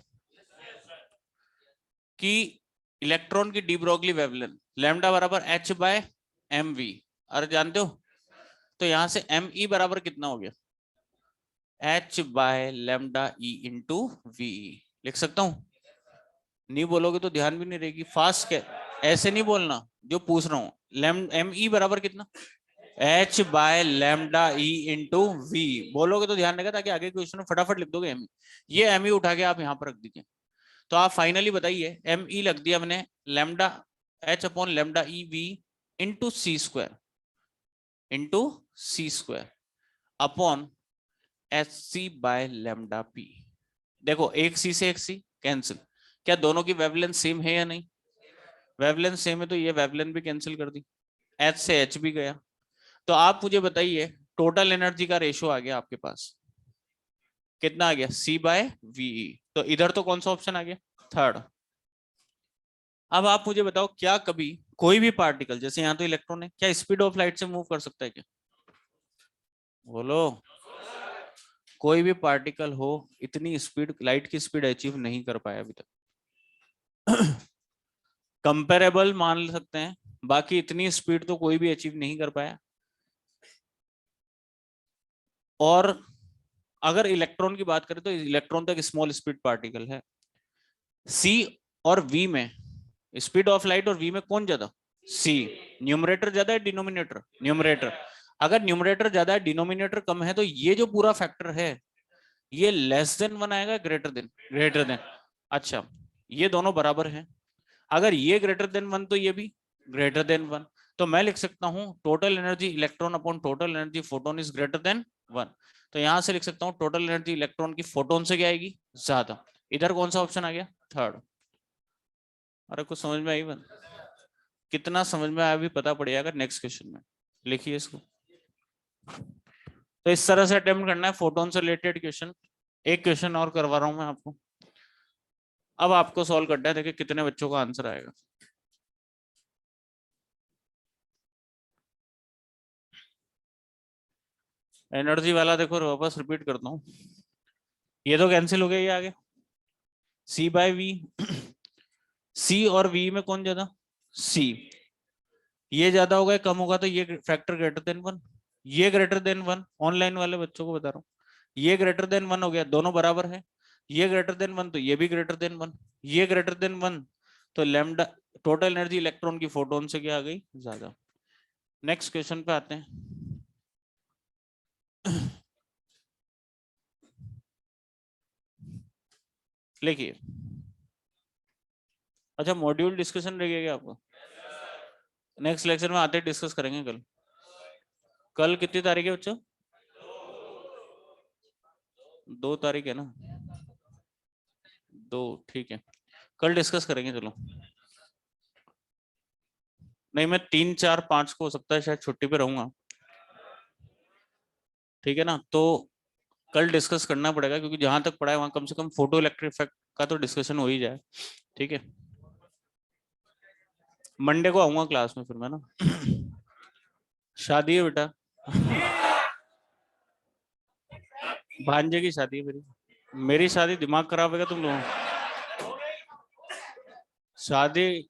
कि इलेक्ट्रॉन की डी ब्रोगली वेवलेंथ लैम्डा बराबर h/mv। अरे जानते हो? तो यहां से me बराबर कितना हो गया? h/λ e into we. लिख सकता हूं? नहीं बोलोगे तो ध्यान भी नहीं रहेगी। फास्ट क्या, ऐसे नहीं बोलना जो पूछ रहा हूँ। me बराबर कितना? h/λ e into we. बोलोगे तो ध्यान रहेगा, ताकि आगे क्वेश्चन में फटाफट लिख दोगे me। ये me उठा के आप यहाँ पर रख दीजिए। तो आप फाइनली बताइए, me लग दिया मैंने lambda h/λ/e/v into c² upon hc/λ/p। देखो, एक सी से एक सी कैंसिल। क्या दोनों की वेवलेंथ सेम है या नहीं? वेवलेंथ सेम है तो ये वेवलेंथ भी कैंसिल कर दी, एच से एच भी गया। तो आप मुझे बताइए, टोटल एनर्जी का रेशियो आ गया आपके पास, कितना आ गया? c/ve। तो इधर तो कौन सा ऑप्शन आ गया? थर्ड। अब आप मुझे बताओ, क्या कभी कोई भी पार्टिकल, जैसे यहाँ तो इलेक्ट्रॉन है, क्या स्पीड ऑफ लाइट से मूव कर सकता है क्या? बोलो। कोई भी पार्टिकल हो, इतनी स्पीड, लाइट की स्पीड अचीव नहीं कर पाया अभी तक कंपेरेबल मान सकते हैं, बाकी इतनी स्पीड तो कोई भी अचीव नहीं कर पाया। और अगर इलेक्ट्रॉन की बात करें तो इलेक्ट्रॉन तक स्मॉल स्पीड पार्टिकल है। सी और वी में, स्पीड ऑफ लाइट और वी में कौन ज्यादा? सी। न्यूमरेटर ज्यादा है डिनोमिनेटर? न्यूमरेटर। अगर न्यूमरेटर ज्यादा है डिनोमिनेटर कम है, तो ये जो पूरा फैक्टर है ये लेस देन 1 आएगा, ग्रेटर देन? Greater than. अच्छा, ये दोनों बराबर हैं, अगर ये ग्रेटर देन 1 तो ये भी ग्रेटर देन 1। तो मैं लिख सकता हूं total energy electron upon total energy photon is greater than 1। तो यहां से लिख सकता हूं टोटल एनर्जी इलेक्ट्रॉन की फोटोन से क्या आएगी? ज्यादा। इधर कौन सा ऑप्शन आ गया? थर्ड। अरे कुछ समझ में आई बात? कितना समझ में आया अभी पता पड़ जाएगा नेक्स्ट क्वेश्चन में। लिखिए इसको। तो इस तरह से अटेम्प्ट करना है फोटोन से रिलेटेड क्वेश्चन। एक क्वेश्चन और करवा रहा हूं मैं आपको, अब आपको सॉल्व करना है। देखिए कितने बच्चों का आंसर आएगा। एनर्जी वाला देखो, वापस रिपीट करता हूँ, ये तो कैंसिल हो गया, ये आगे c/v। c और v में कौन ज्यादा? c। ये ज्यादा होगा कम होगा तो ये फैक्टर ग्रेटर देन 1, ये ग्रेटर देन 1। ऑनलाइन वाले बच्चों को बता रहा हूँ, ये ग्रेटर देन 1 हो गया, दोनों बराबर है। ये ग्रेटर देन 1 तो ये भी ग्रेटर देन 1, ये ग्रेटर देन 1 तो लैम्डा टोटल एनर्जी इलेक्ट्रॉन की फोटोन से क्या आ गई? ज्यादा। नेक्स्ट क्वेश्चन पे आते हैं। लिखिए। अच्छा, मॉड्यूल डिस्कशन रहेगा क्या आपको? नेक्स्ट लेक्चर में आते डिस्कस करेंगे। कल, कल कितनी तारीख है बच्चों? 2 तारीख है ना? 2, ठीक है, कल डिस्कस करेंगे। चलो। नहीं, मैं 3, 4, 5 को हो सकता है शायद छुट्टी पे रहूंगा, ठीक है ना। तो कल डिस्कस करना पड़ेगा, क्योंकि जहां तक पढ़ा है वहां कम से कम फोटो इलेक्ट्रिक इफेक्ट का तो डिस्कशन हो ही जाए, ठीक है। मंडे को आऊंगा क्लास में फिर मैं ना। शादी है बेटा। भांजे की शादी है मेरी। मेरी शादी दिमाग खराब है क्या तुम लोगों का? शादी।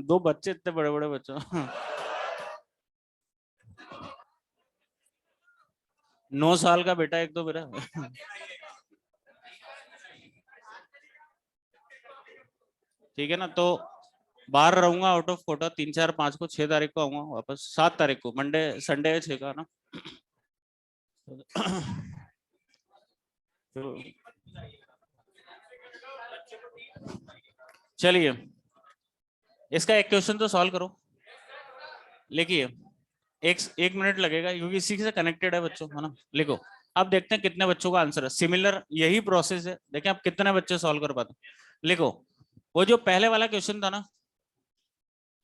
2 बच्चे, इतने बड़े बड़े बच्चों। 9 साल का बेटा एक तो मेरा। ठीक है ना। तो बाहर रहूंगा आउट ऑफ कोटा, 3, 4, 5 को, 6 तारीख को आऊंगा वापस, 7 तारीख को मंडे, संडे है 6 का ना। तो चलिए, इसका एक क्वेश्चन तो सॉल्व करो। लिखिए, एक मिनट लगेगा क्योंकि इसी से कनेक्टेड है बच्चों, है ना। लिखो। अब देखते हैं कितने बच्चों का आंसर है। सिमिलर यही प्रोसेस है, देखें आप कितने बच्चे सॉल्व कर पाते हैं। लिखो, वो जो पहले वाला क्वेश्चन था ना,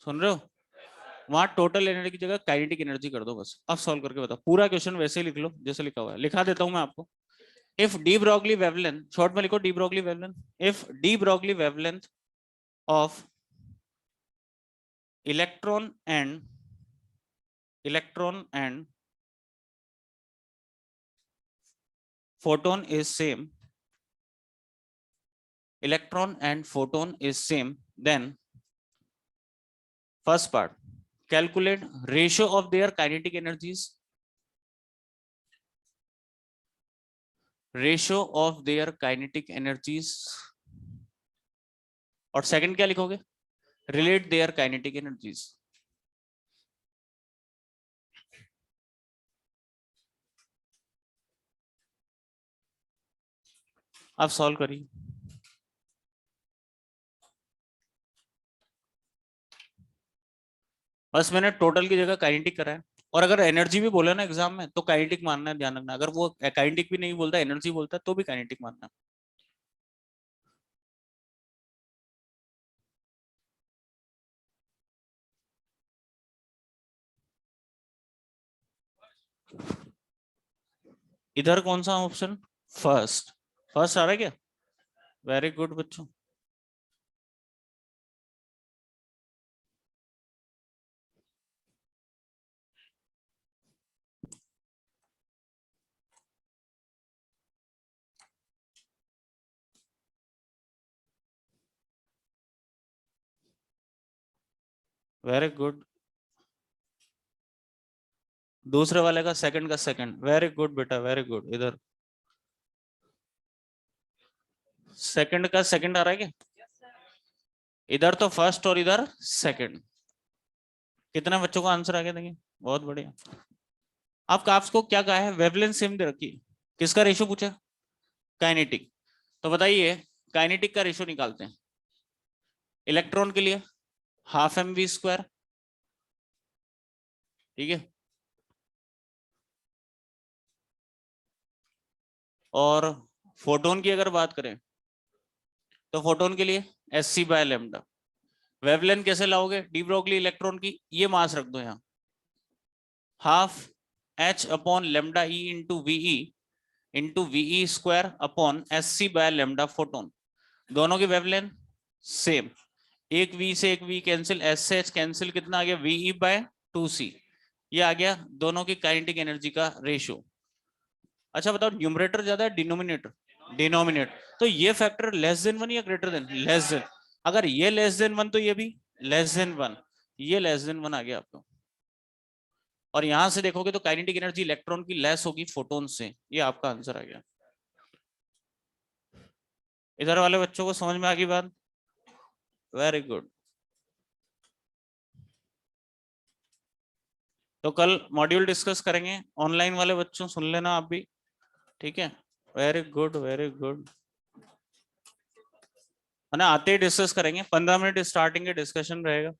सुन रहे हो, वहां टोटल एनर्जी की जगह काइनेटिक एनर्जी कर दो बस। अब सॉल्व करके बताओ। पूरा क्वेश्चन वैसे ही लिख लो जैसे लिखा हुआ है, लिखा देता हूं मैं आपको। If D Broglie wavelength, short में लिखो D Broglie wavelength, if D Broglie wavelength of electron and photon is same, electron and photon is same, then first part, calculate ratio of their kinetic energies, ratio of their kinetic energies, और सेकंड क्या लिखोगे, relate their kinetic energies। आप सॉल्व करिए। बस मैंने टोटल की जगह काइनेटिक करा है, और अगर एनर्जी भी बोले ना एग्जाम में तो काइनेटिक मानना है, ध्यान रखना। अगर वो काइनेटिक भी नहीं बोलता, एनर्जी बोलता है, तो भी काइनेटिक मानना है। इधर कौन सा ऑप्शन, फर्स्ट, फर्स्ट आ रहा है क्या? वेरी गुड बच्चों। Very good. दूसरे वाले का सेकंड, वेरी गुड बेटा, वेरी गुड। इधर सेकंड का सेकंड आ रहा है क्या? इधर तो फर्स्ट और इधर सेकंड। कितने बच्चों का आंसर आ गया देखिए, बहुत बढ़िया। आपका आपको क्या कहा है, वेवलेंथ सेम दे रखी है। किसका रेशियो पूछा? काइनेटिक। तो बताइए, काइनेटिक का रेशियो निकालते हैं। इलेक्ट्रॉन के लिए ½ mv², ठीक है। और फोटोन की अगर बात करें तो फोटोन के लिए Sc/λ। वेवलेंथ कैसे लाओगे डी ब्रोगली इलेक्ट्रॉन की, ये मास रख दो यहाँ, ½ H/λ E into VE square upon Sc/λ photon. दोनों की वेवलेंथ सेम, एक वी से एक वी कैंसिल, एस से एच कैंसिल, कितना आ गया, VE/2c। ये आ गया दोनों की काइनेटिक एनर्जी का रेशियो। अच्छा बताओ, न्यूमरेटर ज्यादा है डिनोमिनेटर? डिनोमिनेटर। तो ये फैक्टर लेस देन 1 या ग्रेटर देन? Less than. अगर ये लेस देन 1 तो ये भी लेस देन 1, ये लेस देन 1 आ गया आपको। और यहां से देखोगे तो काइनेटिक एनर्जी इलेक्ट्रॉन की लेस होगी फोटोन से, ये आपका आंसर आ गया। इधर वाले बच्चों को समझ में आ गई बात? Very good. तो कल मॉड्यूल डिस्कस करेंगे, ऑनलाइन वाले बच्चों सुन लेना आप भी, ठीक है। Very good, very good. है ना, आते ही डिस्कस करेंगे, 15 मिनट स्टार्टिंग के डिस्कशन रहेगा।